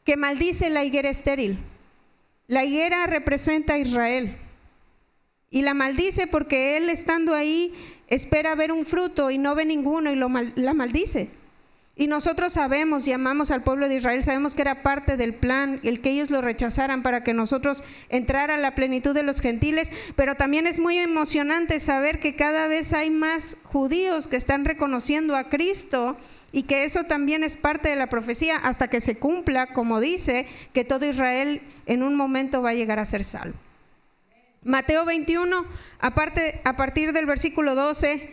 que maldice la higuera estéril. La higuera representa a Israel, y la maldice porque él, estando ahí, espera ver un fruto y no ve ninguno, y la maldice. Y nosotros sabemos y amamos al pueblo de Israel, sabemos que era parte del plan el que ellos lo rechazaran para que nosotros entrara a la plenitud de los gentiles, pero también es muy emocionante saber que cada vez hay más judíos que están reconociendo a Cristo, y que eso también es parte de la profecía, hasta que se cumpla, como dice, que todo Israel en un momento va a llegar a ser salvo. Mateo 21, a partir del versículo 12,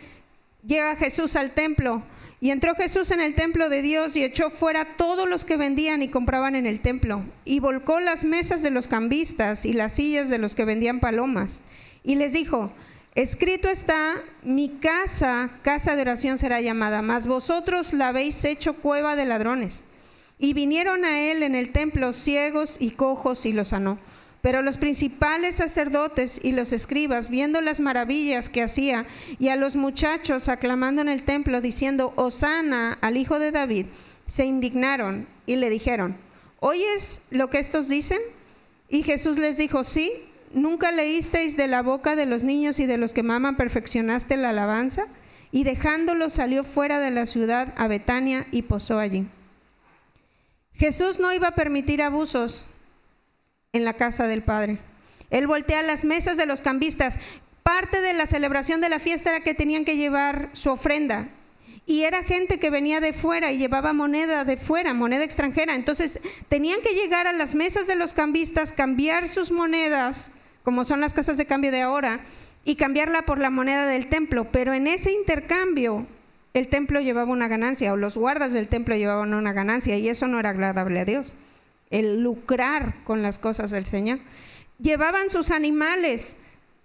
llega Jesús al templo. Y entró Jesús en el templo de Dios y echó fuera todos los que vendían y compraban en el templo, y volcó las mesas de los cambistas y las sillas de los que vendían palomas. Y les dijo: escrito está: mi casa, casa de oración será llamada, mas vosotros la habéis hecho cueva de ladrones. Y vinieron a él en el templo ciegos y cojos, y los sanó. Pero los principales sacerdotes y los escribas, viendo las maravillas que hacía, y a los muchachos aclamando en el templo, diciendo: Hosana al Hijo de David, se indignaron y le dijeron: ¿oyes lo que estos dicen? Y Jesús les dijo: sí, ¿nunca leísteis de la boca de los niños y de los que maman perfeccionaste la alabanza? Y dejándolos salió fuera de la ciudad a Betania y posó allí. Jesús no iba a permitir abusos en la casa del Padre. Él voltea las mesas de los cambistas. Parte de la celebración de la fiesta era que tenían que llevar su ofrenda, y era gente que venía de fuera y llevaba moneda de fuera, moneda extranjera. Entonces tenían que llegar a las mesas de los cambistas, cambiar sus monedas, como son las casas de cambio de ahora, y cambiarla por la moneda del templo. Pero en ese intercambio el templo llevaba una ganancia, o los guardas del templo llevaban una ganancia, y eso no era agradable a Dios, el lucrar con las cosas del Señor. Llevaban sus animales,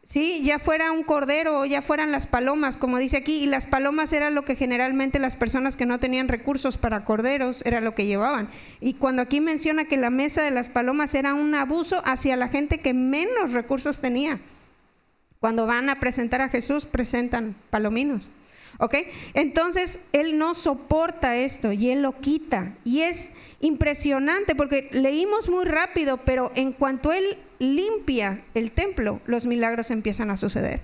¿sí? Ya fuera un cordero o ya fueran las palomas, como dice aquí, y las palomas era lo que generalmente las personas que no tenían recursos para corderos era lo que llevaban. Y cuando aquí menciona que la mesa de las palomas era un abuso hacia la gente que menos recursos tenía. Cuando van a presentar a Jesús, presentan palominos. ¿Ok? Entonces él no soporta esto y él lo quita, y es impresionante porque leímos muy rápido, pero en cuanto él limpia el templo, los milagros empiezan a suceder.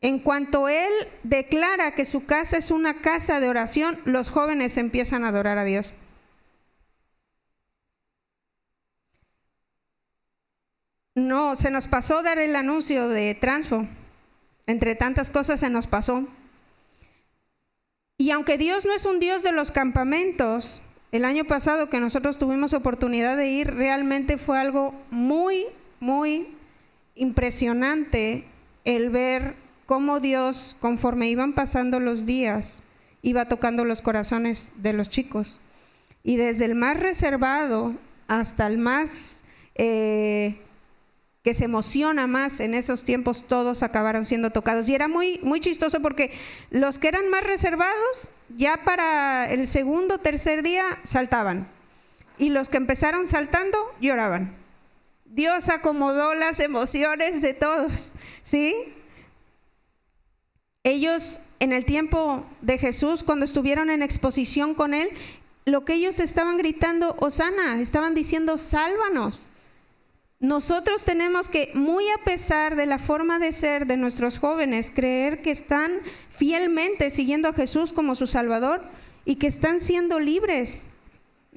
En cuanto él declara que su casa es una casa de oración, los jóvenes empiezan a adorar a Dios. No, se nos pasó dar el anuncio de Transfo, entre tantas cosas se nos pasó. Y aunque Dios no es un Dios de los campamentos, el año pasado que nosotros tuvimos oportunidad de ir, realmente fue algo muy, muy impresionante el ver cómo Dios, conforme iban pasando los días, iba tocando los corazones de los chicos. Y desde el más reservado hasta el más que que se emociona más, en esos tiempos todos acabaron siendo tocados. Y era muy, muy chistoso porque los que eran más reservados, ya para el segundo, tercer día saltaban. Y los que empezaron saltando, lloraban. Dios acomodó las emociones de todos, ¿sí? Ellos en el tiempo de Jesús, cuando estuvieron en exposición con Él, lo que ellos estaban gritando, Hosana, estaban diciendo, sálvanos. Nosotros tenemos que, muy a pesar de la forma de ser de nuestros jóvenes, creer que están fielmente siguiendo a Jesús como su Salvador y que están siendo libres.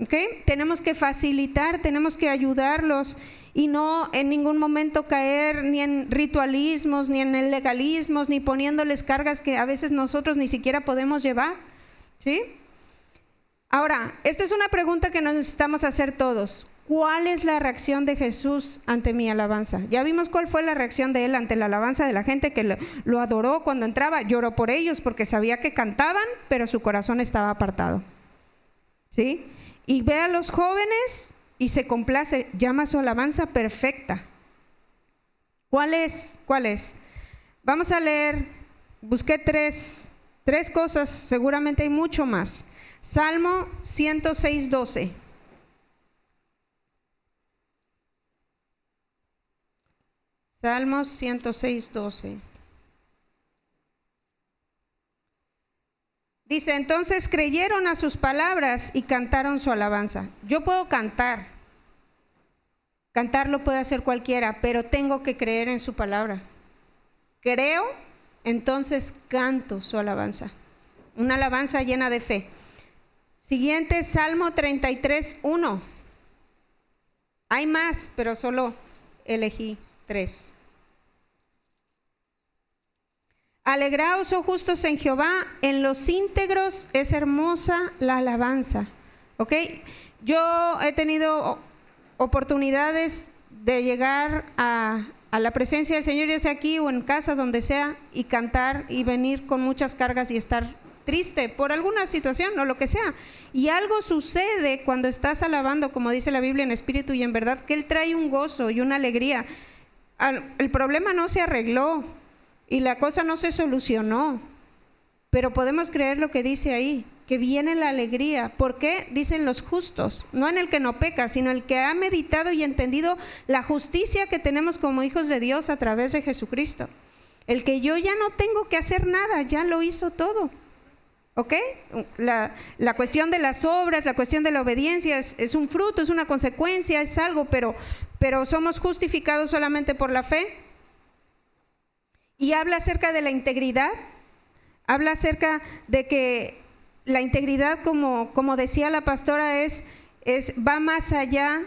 ¿Okay? Tenemos que facilitar, tenemos que ayudarlos y no en ningún momento caer ni en ritualismos, ni en legalismos, ni poniéndoles cargas que a veces nosotros ni siquiera podemos llevar, ¿sí? Ahora, esta es una pregunta que nos necesitamos hacer todos. ¿Cuál es la reacción de Jesús ante mi alabanza? Ya vimos cuál fue la reacción de Él ante la alabanza de la gente que lo adoró cuando entraba. Lloró por ellos porque sabía que cantaban, pero su corazón estaba apartado, ¿sí? Y ve a los jóvenes y se complace, llama su alabanza perfecta. ¿Cuál es? ¿Cuál es? Vamos a leer, busqué tres cosas, seguramente hay mucho más. Salmo 106:12. Salmos 106:12. Dice, entonces creyeron a sus palabras y cantaron su alabanza. Yo puedo cantar. Cantar lo puede hacer cualquiera, pero tengo que creer en su palabra. Creo, entonces canto su alabanza. Una alabanza llena de fe. Siguiente, Salmo 33:1. Hay más, pero solo elegí 3. Alegraos, oh justos, en Jehová, en los íntegros es hermosa la alabanza. ¿Ok? Yo he tenido oportunidades de llegar a la presencia del Señor, ya sea aquí o en casa, donde sea, y cantar y venir con muchas cargas y estar triste por alguna situación o lo que sea. Y algo sucede cuando estás alabando, como dice la Biblia, en espíritu y en verdad, que Él trae un gozo y una alegría. El problema no se arregló y la cosa no se solucionó, pero podemos creer lo que dice ahí, que viene la alegría. ¿Por qué? Dicen los justos, no en el que no peca, sino el que ha meditado y entendido la justicia que tenemos como hijos de Dios a través de Jesucristo. El que yo ya no tengo que hacer nada, ya lo hizo todo. ¿Ok? La cuestión de las obras, la cuestión de la obediencia es un fruto, es una consecuencia, es algo, pero somos justificados solamente por la fe. Y habla acerca de la integridad, habla acerca de que la integridad, como decía la pastora, va más allá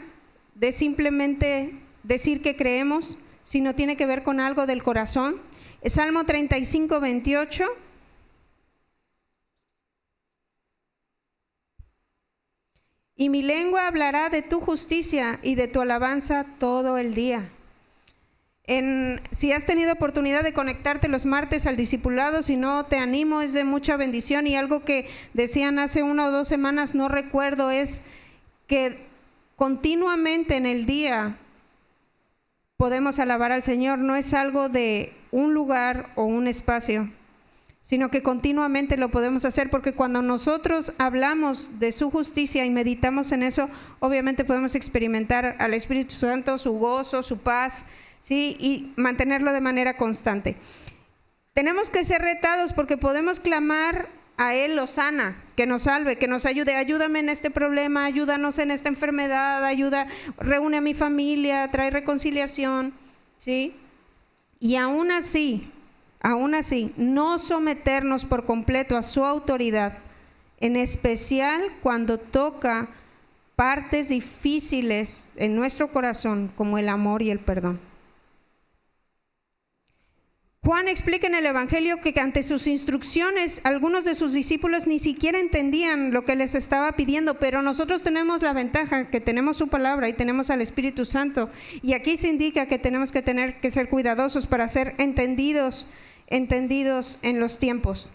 de simplemente decir que creemos, sino tiene que ver con algo del corazón. Salmo 35:28. Y mi lengua hablará de tu justicia y de tu alabanza todo el día. Si has tenido oportunidad de conectarte los martes al discipulado, si no, te animo, es de mucha bendición. Y algo que decían hace 1 o 2 semanas, no recuerdo, es que continuamente en el día podemos alabar al Señor. No es algo de un lugar o un espacio, sino que continuamente lo podemos hacer, porque cuando nosotros hablamos de su justicia y meditamos en eso, obviamente podemos experimentar al Espíritu Santo, su gozo, su paz, ¿sí? Y mantenerlo de manera constante. Tenemos que ser retados porque podemos clamar a Él, Hosana, que nos salve, que nos ayude. Ayúdame en este problema, ayúdanos en esta enfermedad, reúne a mi familia, trae reconciliación, ¿sí? Y aún así, no someternos por completo a su autoridad, en especial cuando toca partes difíciles en nuestro corazón, como el amor y el perdón. Juan explica en el Evangelio que ante sus instrucciones, algunos de sus discípulos ni siquiera entendían lo que les estaba pidiendo, pero nosotros tenemos la ventaja que tenemos su palabra y tenemos al Espíritu Santo. Y aquí se indica que tenemos que ser cuidadosos para ser entendidos en los tiempos.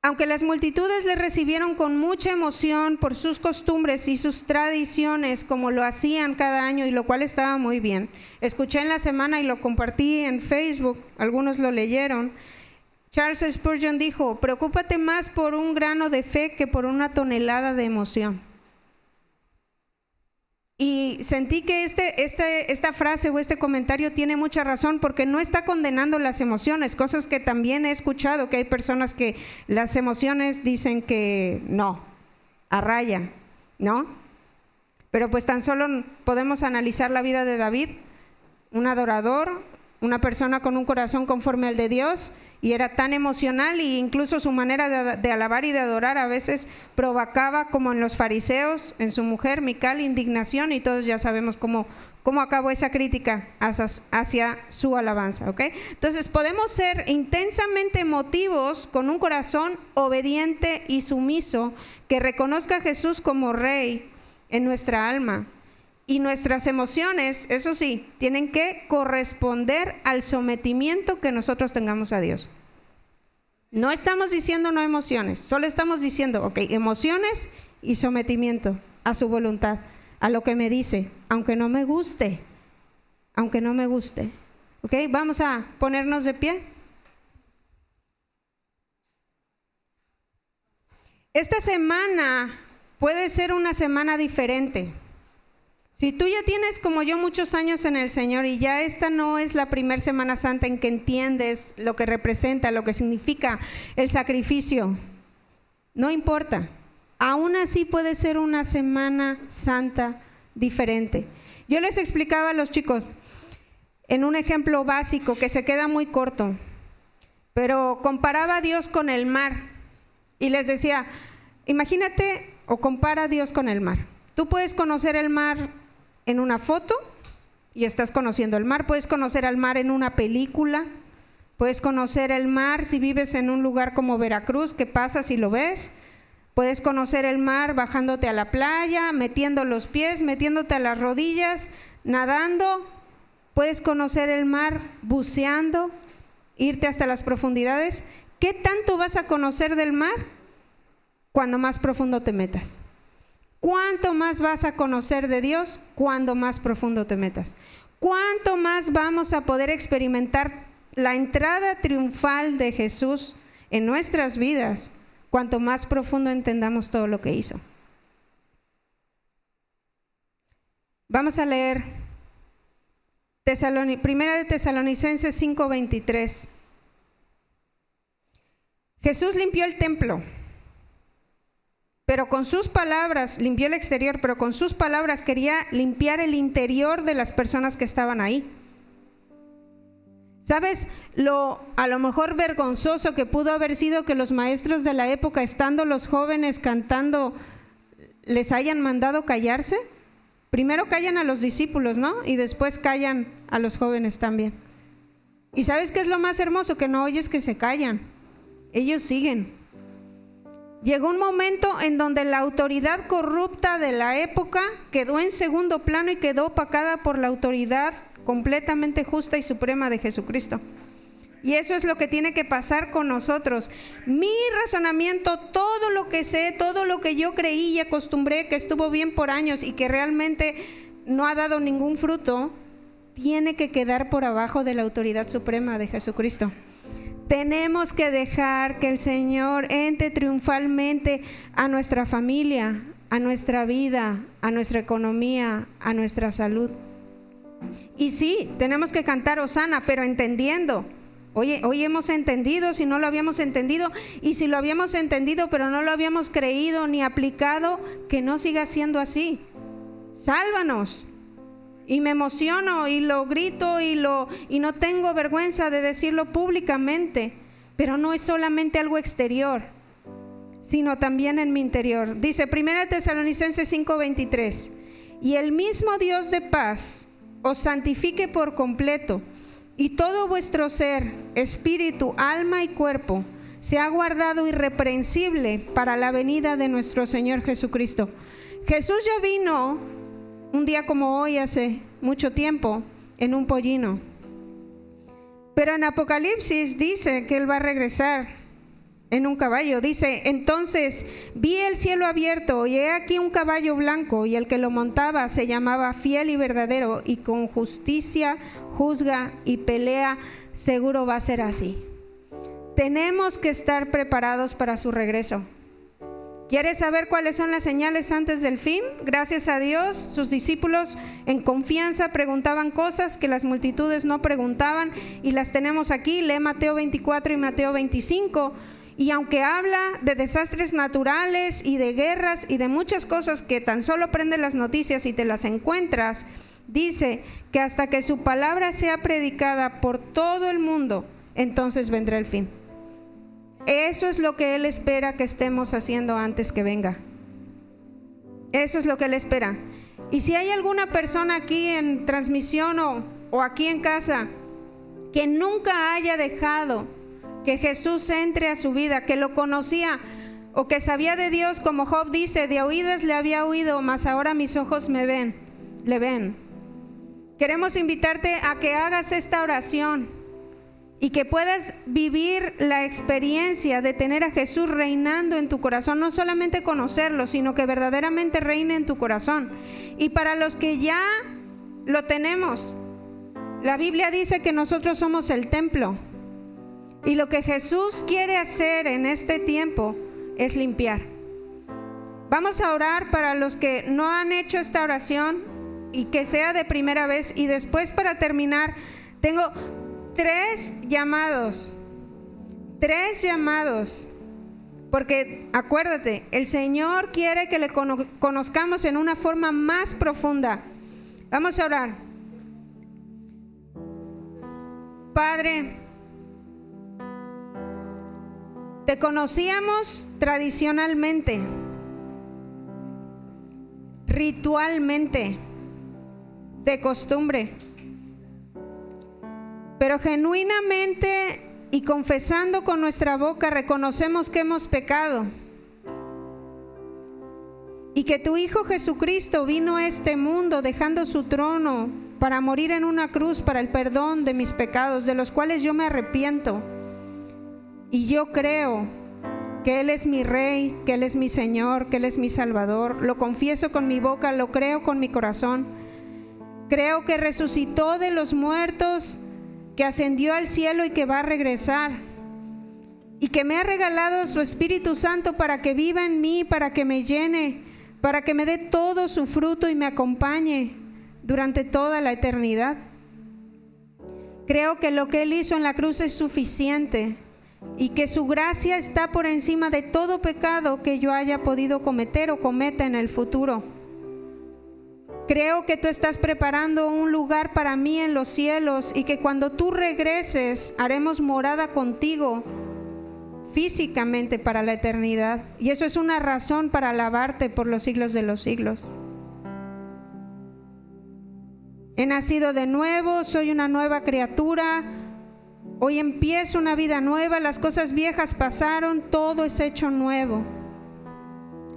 Aunque las multitudes le recibieron con mucha emoción por sus costumbres y sus tradiciones, como lo hacían cada año, y lo cual estaba muy bien. Escuché en la semana y lo compartí en Facebook, algunos lo leyeron. Charles Spurgeon dijo: preocúpate más por un grano de fe que por una tonelada de emoción. Y sentí que esta frase o este comentario tiene mucha razón, porque no está condenando las emociones, cosas que también he escuchado, que hay personas que las emociones dicen que no, a raya, ¿no? Pero pues tan solo podemos analizar la vida de David, un adorador, una persona con un corazón conforme al de Dios, y era tan emocional, e incluso su manera de alabar y de adorar a veces provocaba, como en los fariseos, en su mujer Mical, indignación, y todos ya sabemos cómo acabó esa crítica hacia su alabanza, ¿ok? Entonces podemos ser intensamente emotivos con un corazón obediente y sumiso que reconozca a Jesús como Rey en nuestra alma. Y nuestras emociones, eso sí, tienen que corresponder al sometimiento que nosotros tengamos a Dios. No estamos diciendo no emociones, solo estamos diciendo, ok, emociones y sometimiento a su voluntad, a lo que me dice, aunque no me guste. Ok, vamos a ponernos de pie. Esta semana puede ser una semana diferente. Si tú ya tienes, como yo, muchos años en el Señor, y ya esta no es la primera Semana Santa en que entiendes lo que representa, lo que significa el sacrificio, no importa. Aún así puede ser una Semana Santa diferente. Yo les explicaba a los chicos en un ejemplo básico que se queda muy corto, pero comparaba a Dios con el mar y les decía, imagínate o compara a Dios con el mar. Tú puedes conocer el mar en una foto y estás conociendo el mar, puedes conocer al mar en una película, puedes conocer el mar si vives en un lugar como Veracruz, que pasas y lo ves, puedes conocer el mar bajándote a la playa, metiendo los pies, metiéndote a las rodillas, nadando, puedes conocer el mar buceando, irte hasta las profundidades. ¿Qué tanto vas a conocer del mar? Cuando más profundo te metas. ¿Cuánto más vas a conocer de Dios cuando más profundo te metas? ¿Cuánto más vamos a poder experimentar la entrada triunfal de Jesús en nuestras vidas cuanto más profundo entendamos todo lo que hizo? Vamos a leer Primera de Tesalonicenses 5:23. Jesús limpió el templo, pero con sus palabras, limpió el exterior, pero con sus palabras quería limpiar el interior de las personas que estaban ahí. ¿Sabes a lo mejor vergonzoso que pudo haber sido que los maestros de la época, estando los jóvenes cantando, les hayan mandado callarse? Primero callan a los discípulos, ¿no? Y después callan a los jóvenes también. ¿Y sabes qué es lo más hermoso? Que no oyes que se callan, ellos siguen. Llegó un momento en donde la autoridad corrupta de la época quedó en segundo plano y quedó opacada por la autoridad completamente justa y suprema de Jesucristo. Y eso es lo que tiene que pasar con nosotros. Mi razonamiento, todo lo que sé, todo lo que yo creí y acostumbré, que estuvo bien por años y que realmente no ha dado ningún fruto, tiene que quedar por abajo de la autoridad suprema de Jesucristo. Tenemos que dejar que el Señor entre triunfalmente a nuestra familia, a nuestra vida, a nuestra economía, a nuestra salud. Y sí, tenemos que cantar Hosana, pero entendiendo. Oye, hoy hemos entendido, si no lo habíamos entendido, y si lo habíamos entendido pero no lo habíamos creído ni aplicado, que no siga siendo así. Sálvanos. Y me emociono y lo grito y no tengo vergüenza de decirlo públicamente, pero no es solamente algo exterior, sino también en mi interior. Dice 1 Tesalonicenses 5:23, y el mismo Dios de paz os santifique por completo, y todo vuestro ser, espíritu, alma y cuerpo sea guardado irreprensible para la venida de nuestro Señor Jesucristo. Jesús ya vino un día como hoy, hace mucho tiempo, en un pollino. Pero en Apocalipsis dice que Él va a regresar en un caballo. Dice, entonces vi el cielo abierto y he aquí un caballo blanco, y el que lo montaba se llamaba Fiel y Verdadero, y con justicia juzga y pelea. Seguro va a ser así. Tenemos que estar preparados para su regreso. ¿Quieres saber cuáles son las señales antes del fin? Gracias a Dios, sus discípulos en confianza preguntaban cosas que las multitudes no preguntaban, y las tenemos aquí. Lee Mateo 24 y Mateo 25. Y aunque habla de desastres naturales y de guerras y de muchas cosas que tan solo prendes las noticias y te las encuentras, dice que hasta que su palabra sea predicada por todo el mundo, entonces vendrá el fin. Eso es lo que Él espera que estemos haciendo antes que venga. Eso es lo que Él espera. Y si hay alguna persona aquí en transmisión o aquí en casa que nunca haya dejado que Jesús entre a su vida, que lo conocía o que sabía de Dios, como Job dice, de oídas le había oído, mas ahora mis ojos le ven. Queremos invitarte a que hagas esta oración y que puedas vivir la experiencia de tener a Jesús reinando en tu corazón. No solamente conocerlo, sino que verdaderamente reine en tu corazón. Y para los que ya lo tenemos, la Biblia dice que nosotros somos el templo. Y lo que Jesús quiere hacer en este tiempo es limpiar. Vamos a orar para los que no han hecho esta oración y que sea de primera vez. Y después, para terminar, tengo 3 llamados. Porque acuérdate, el Señor quiere que le conozcamos en una forma más profunda. Vamos a orar. Padre, te conocíamos tradicionalmente, ritualmente, de costumbre, pero genuinamente y confesando con nuestra boca reconocemos que hemos pecado y que tu Hijo Jesucristo vino a este mundo dejando su trono para morir en una cruz para el perdón de mis pecados, de los cuales yo me arrepiento. Y yo creo que Él es mi Rey, que Él es mi Señor, que Él es mi Salvador. Lo confieso con mi boca, lo creo con mi corazón. Creo que resucitó de los muertos, que ascendió al cielo y que va a regresar. Y que me ha regalado su Espíritu Santo para que viva en mí, para que me llene, para que me dé todo su fruto y me acompañe durante toda la eternidad. Creo que lo que Él hizo en la cruz es suficiente, y que su gracia está por encima de todo pecado que yo haya podido cometer o cometa en el futuro. Creo que tú estás preparando un lugar para mí en los cielos, y que cuando tú regreses haremos morada contigo físicamente para la eternidad. Y eso es una razón para alabarte por los siglos de los siglos. He nacido de nuevo, soy una nueva criatura. Hoy empiezo una vida nueva, las cosas viejas pasaron, todo es hecho nuevo.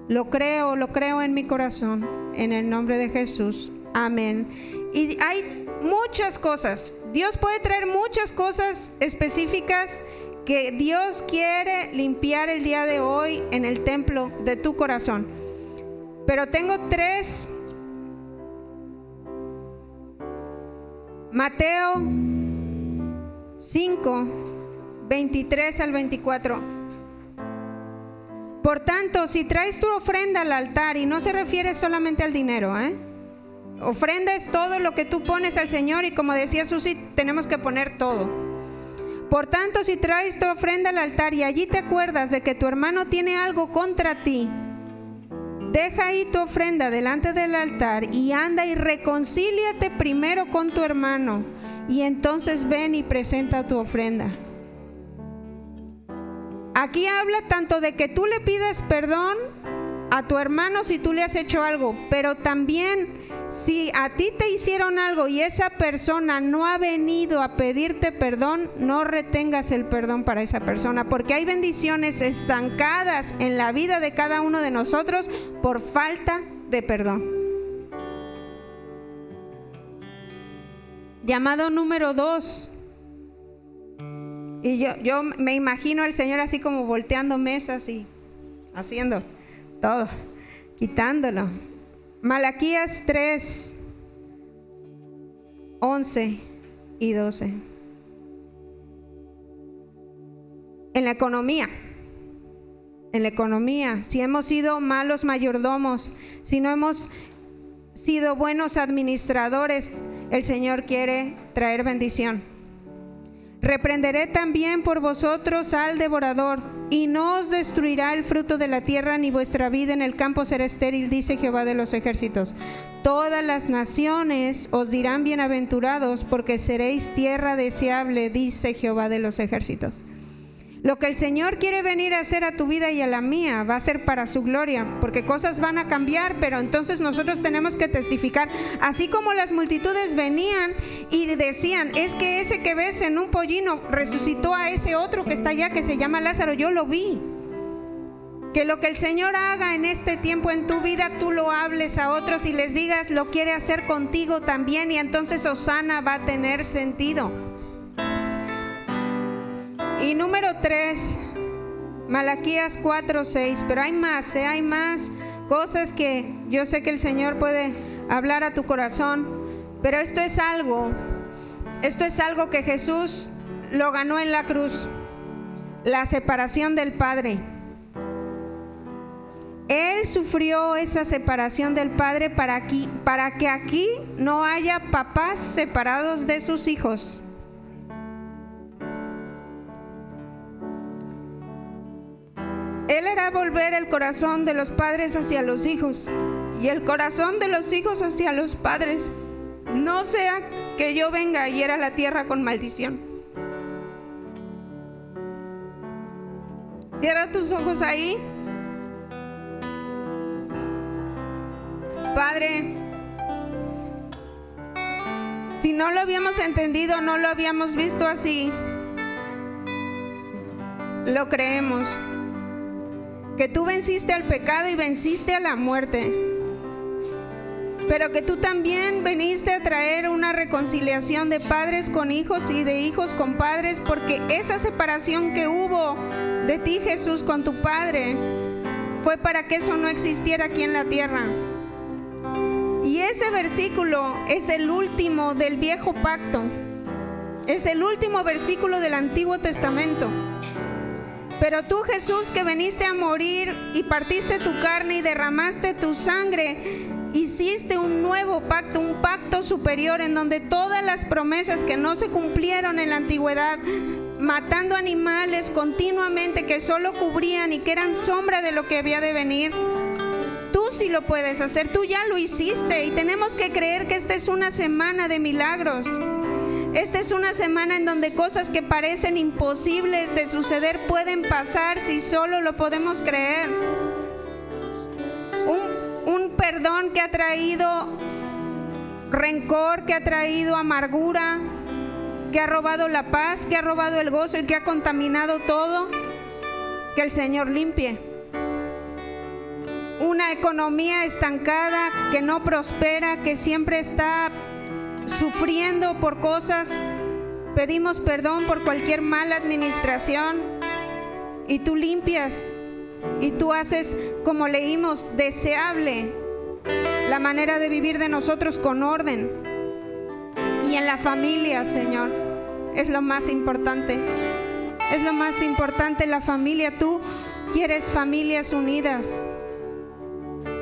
Lo creo en mi corazón, en el nombre de Jesús. Amén. Y hay muchas cosas, Dios puede traer muchas cosas específicas que Dios quiere limpiar el día de hoy en el templo de tu corazón. Pero tengo 3. Mateo 5, 23 al 24. Por tanto, si traes tu ofrenda al altar, y no se refiere solamente al dinero, ofrenda es todo lo que tú pones al Señor, y como decía Susi, tenemos que poner todo. Por tanto, si traes tu ofrenda al altar y allí te acuerdas de que tu hermano tiene algo contra ti, deja ahí tu ofrenda delante del altar y anda y reconcíliate primero con tu hermano, y entonces ven y presenta tu ofrenda. Aquí habla tanto de que tú le pidas perdón a tu hermano si tú le has hecho algo, pero también si a ti te hicieron algo y esa persona no ha venido a pedirte perdón, no retengas el perdón para esa persona, porque hay bendiciones estancadas en la vida de cada uno de nosotros por falta de perdón. Llamado número 2. Y yo me imagino al Señor así como volteando mesas y haciendo todo, quitándolo. Malaquías 3, 11 y 12. En la economía, si hemos sido malos mayordomos, si no hemos sido buenos administradores, el Señor quiere traer bendición. Reprenderé también por vosotros al devorador, y no os destruirá el fruto de la tierra, ni vuestra vida en el campo será estéril, dice Jehová de los ejércitos. Todas las naciones os dirán bienaventurados, porque seréis tierra deseable, dice Jehová de los ejércitos. Lo que el Señor quiere venir a hacer a tu vida y a la mía va a ser para su gloria, porque cosas van a cambiar, pero entonces nosotros tenemos que testificar. Así como las multitudes venían y decían, es que ese que ves en un pollino resucitó a ese otro que está allá, que se llama Lázaro, yo lo vi. Que lo que el Señor haga en este tiempo en tu vida, tú lo hables a otros y les digas, lo quiere hacer contigo también, y entonces Hosana va a tener sentido. Y número 3, Malaquías 4, 6. Pero hay más cosas que yo sé que el Señor puede hablar a tu corazón. Pero esto es algo que Jesús lo ganó en la cruz. La separación del Padre. Él sufrió esa separación del Padre para que aquí no haya papás separados de sus hijos. Él hará volver el corazón de los padres hacia los hijos y el corazón de los hijos hacia los padres. No sea que yo venga y hiera la tierra con maldición. Cierra tus ojos ahí. Padre, si no lo habíamos entendido, no lo habíamos visto así, lo creemos. Que tú venciste al pecado y venciste a la muerte, pero que tú también viniste a traer una reconciliación de padres con hijos y de hijos con padres, porque esa separación que hubo de ti, Jesús, con tu Padre, fue para que eso no existiera aquí en la tierra. Y ese versículo es el último del viejo pacto, es el último versículo del Antiguo Testamento. Pero tú, Jesús, que viniste a morir y partiste tu carne y derramaste tu sangre, hiciste un nuevo pacto, un pacto superior en donde todas las promesas que no se cumplieron en la antigüedad, matando animales continuamente que solo cubrían y que eran sombra de lo que había de venir, tú sí lo puedes hacer, tú ya lo hiciste, y tenemos que creer que esta es una semana de milagros. Esta es una semana en donde cosas que parecen imposibles de suceder pueden pasar si solo lo podemos creer. Un perdón que ha traído rencor, que ha traído amargura, que ha robado la paz, que ha robado el gozo y que ha contaminado todo, que el Señor limpie. Una economía estancada que no prospera, que siempre está sufriendo por cosas. Pedimos perdón por cualquier mala administración, y tú limpias y tú haces, como leímos, deseable la manera de vivir de nosotros con orden. Y en la familia, Señor, es lo más importante. Es lo más importante, la familia. Tú quieres familias unidas.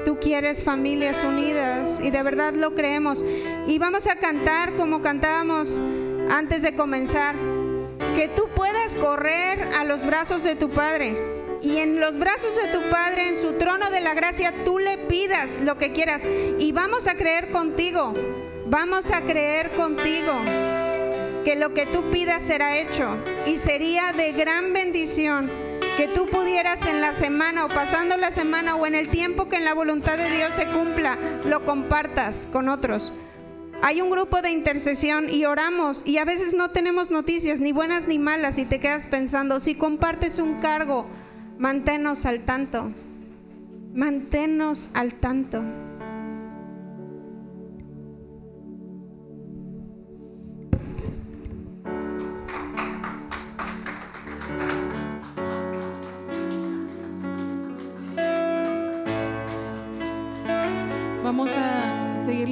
Tú quieres familias unidas, y de verdad lo creemos. Y vamos a cantar como cantábamos antes de comenzar, que tú puedas correr a los brazos de tu Padre, y en los brazos de tu Padre, en su trono de la gracia, tú le pidas lo que quieras, y vamos a creer contigo, que lo que tú pidas será hecho, y sería de gran bendición que tú pudieras en la semana, o pasando la semana, o en el tiempo que en la voluntad de Dios se cumpla, lo compartas con otros. Hay un grupo de intercesión y oramos, y a veces no tenemos noticias, ni buenas ni malas, y te quedas pensando, si compartes un cargo, manténnos al tanto. Manténnos al tanto.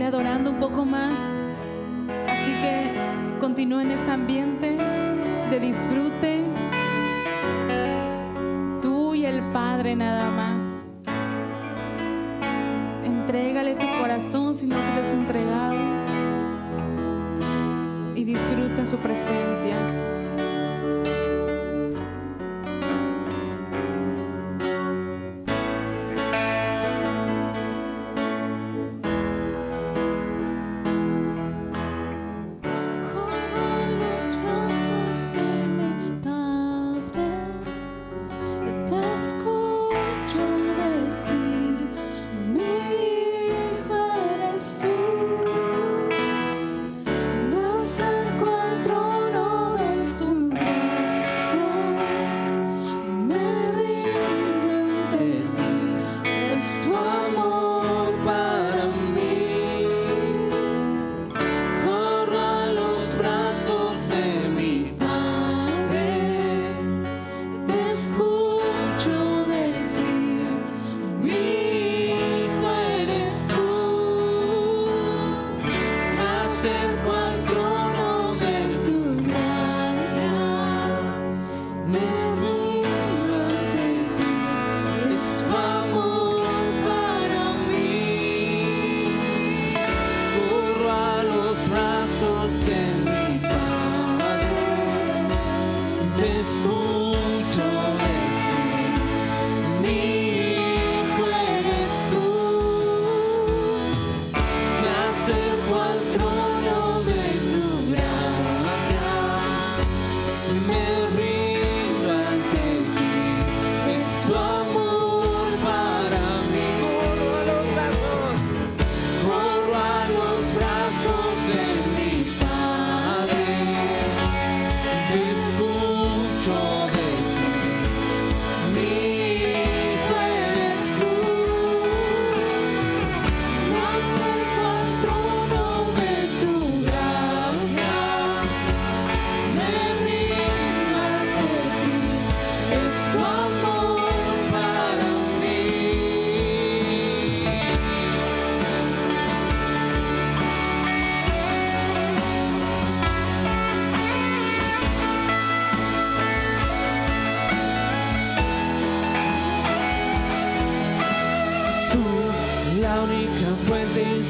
adorando un poco más. Así que continúa en ese ambiente de disfrute. Tú y el Padre nada más. Entrégale tu corazón si no se lo has entregado. Y disfruta su presencia.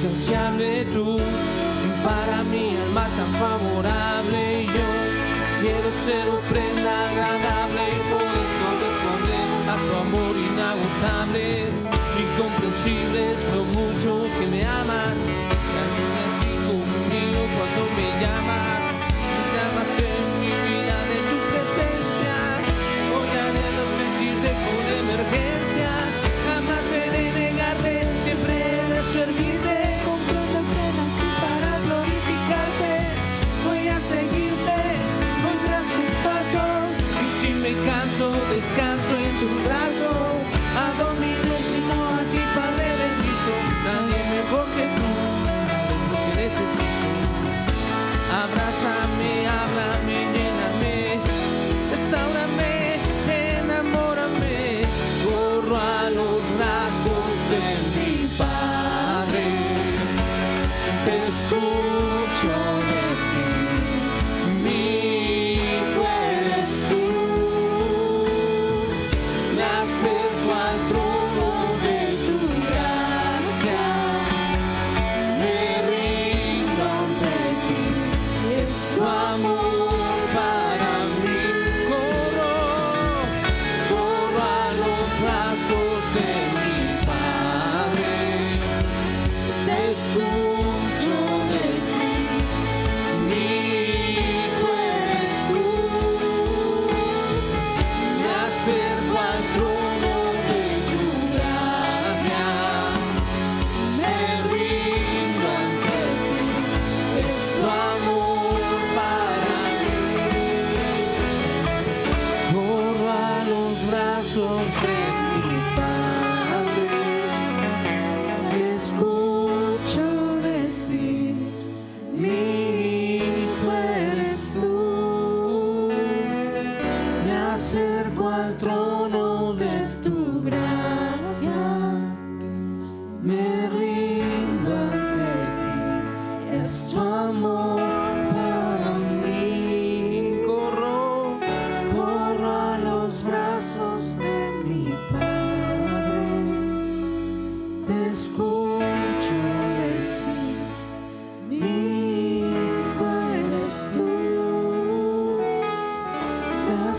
insaciable tú, para mi alma tan favorable. Y yo quiero ser ofrenda agradable y por esto responder a tu amor inagotable. Incomprensible es lo mucho que me amas, y así conmigo cuando me llamas en mi vida de tu presencia. Hoy anhelo sentirte con emergencia, jamás he de negarte, siempre he de servirte. Comprendo que nací para glorificarte, voy a seguirte, voy tras tus pasos, y si me canso, descanso en tus brazos. ¿A dónde iré si no a ti, Padre bendito? Nadie mejor que tú, sabes lo que necesito. Abrázame, háblame, lléname, restaurame, enamórame. Corro a los brazos de mi Padre, te escucho decir, mi hijo eres tú.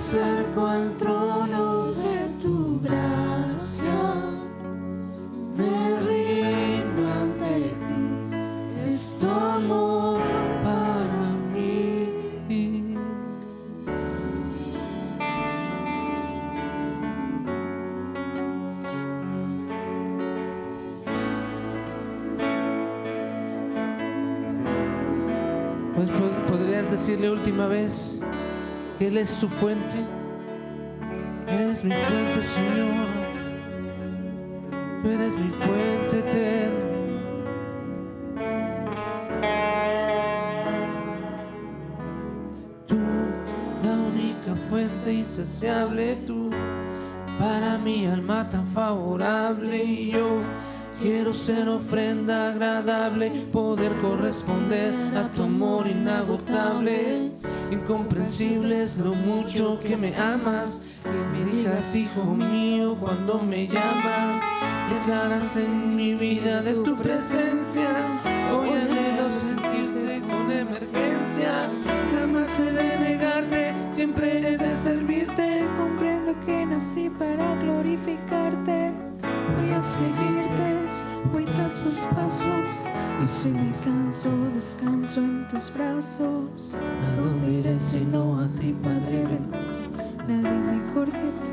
acerco al trono de tu gracia, me rindo ante ti, es tu amor para mí. Pues podrías decirle última vez que Él es tu fuente. Eres mi fuente, Señor. Tú eres mi fuente eterna. Tú, la única fuente insaciable, tú, para mi alma tan favorable. Y yo quiero ser ofrenda agradable, poder corresponder a tu amor inagotable. Incomprensible es lo mucho que me amas, que me digas hijo mío cuando me llamas. Declaras en mi vida de tu presencia, hoy anhelo sentirte con emergencia. Jamás he de negarte, siempre he de servirte. Comprendo que nací para glorificarte. Voy a seguirte, voy tras tus pasos. Y si me canso, descanso en tus brazos. ¿A dónde iré sino a ti, Padre bendito? Nadie mejor que tú.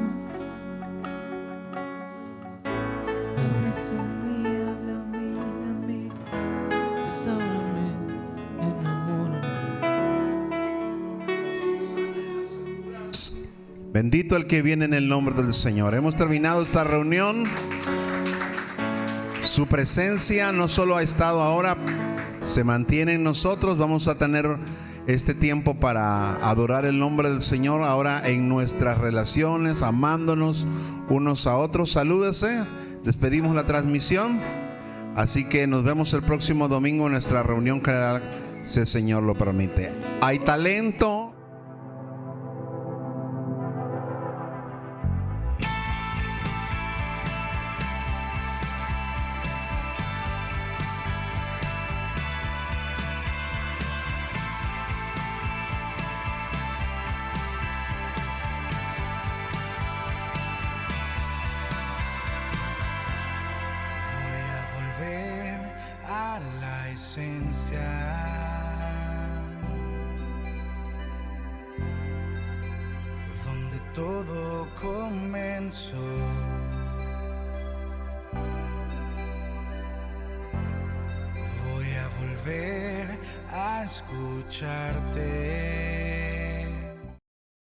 Abrázame, háblame, lléname. Restáurame, enamórame. Bendito el que viene en el nombre del Señor. Hemos terminado esta reunión. Su presencia no solo ha estado ahora, se mantiene en nosotros. Vamos a tener este tiempo para adorar el nombre del Señor ahora en nuestras relaciones, amándonos unos a otros. Salúdese, despedimos la transmisión. Así que nos vemos el próximo domingo en nuestra reunión general, si el Señor lo permite. Hay talento. A la esencia, donde todo comenzó. Voy a volver a escucharte.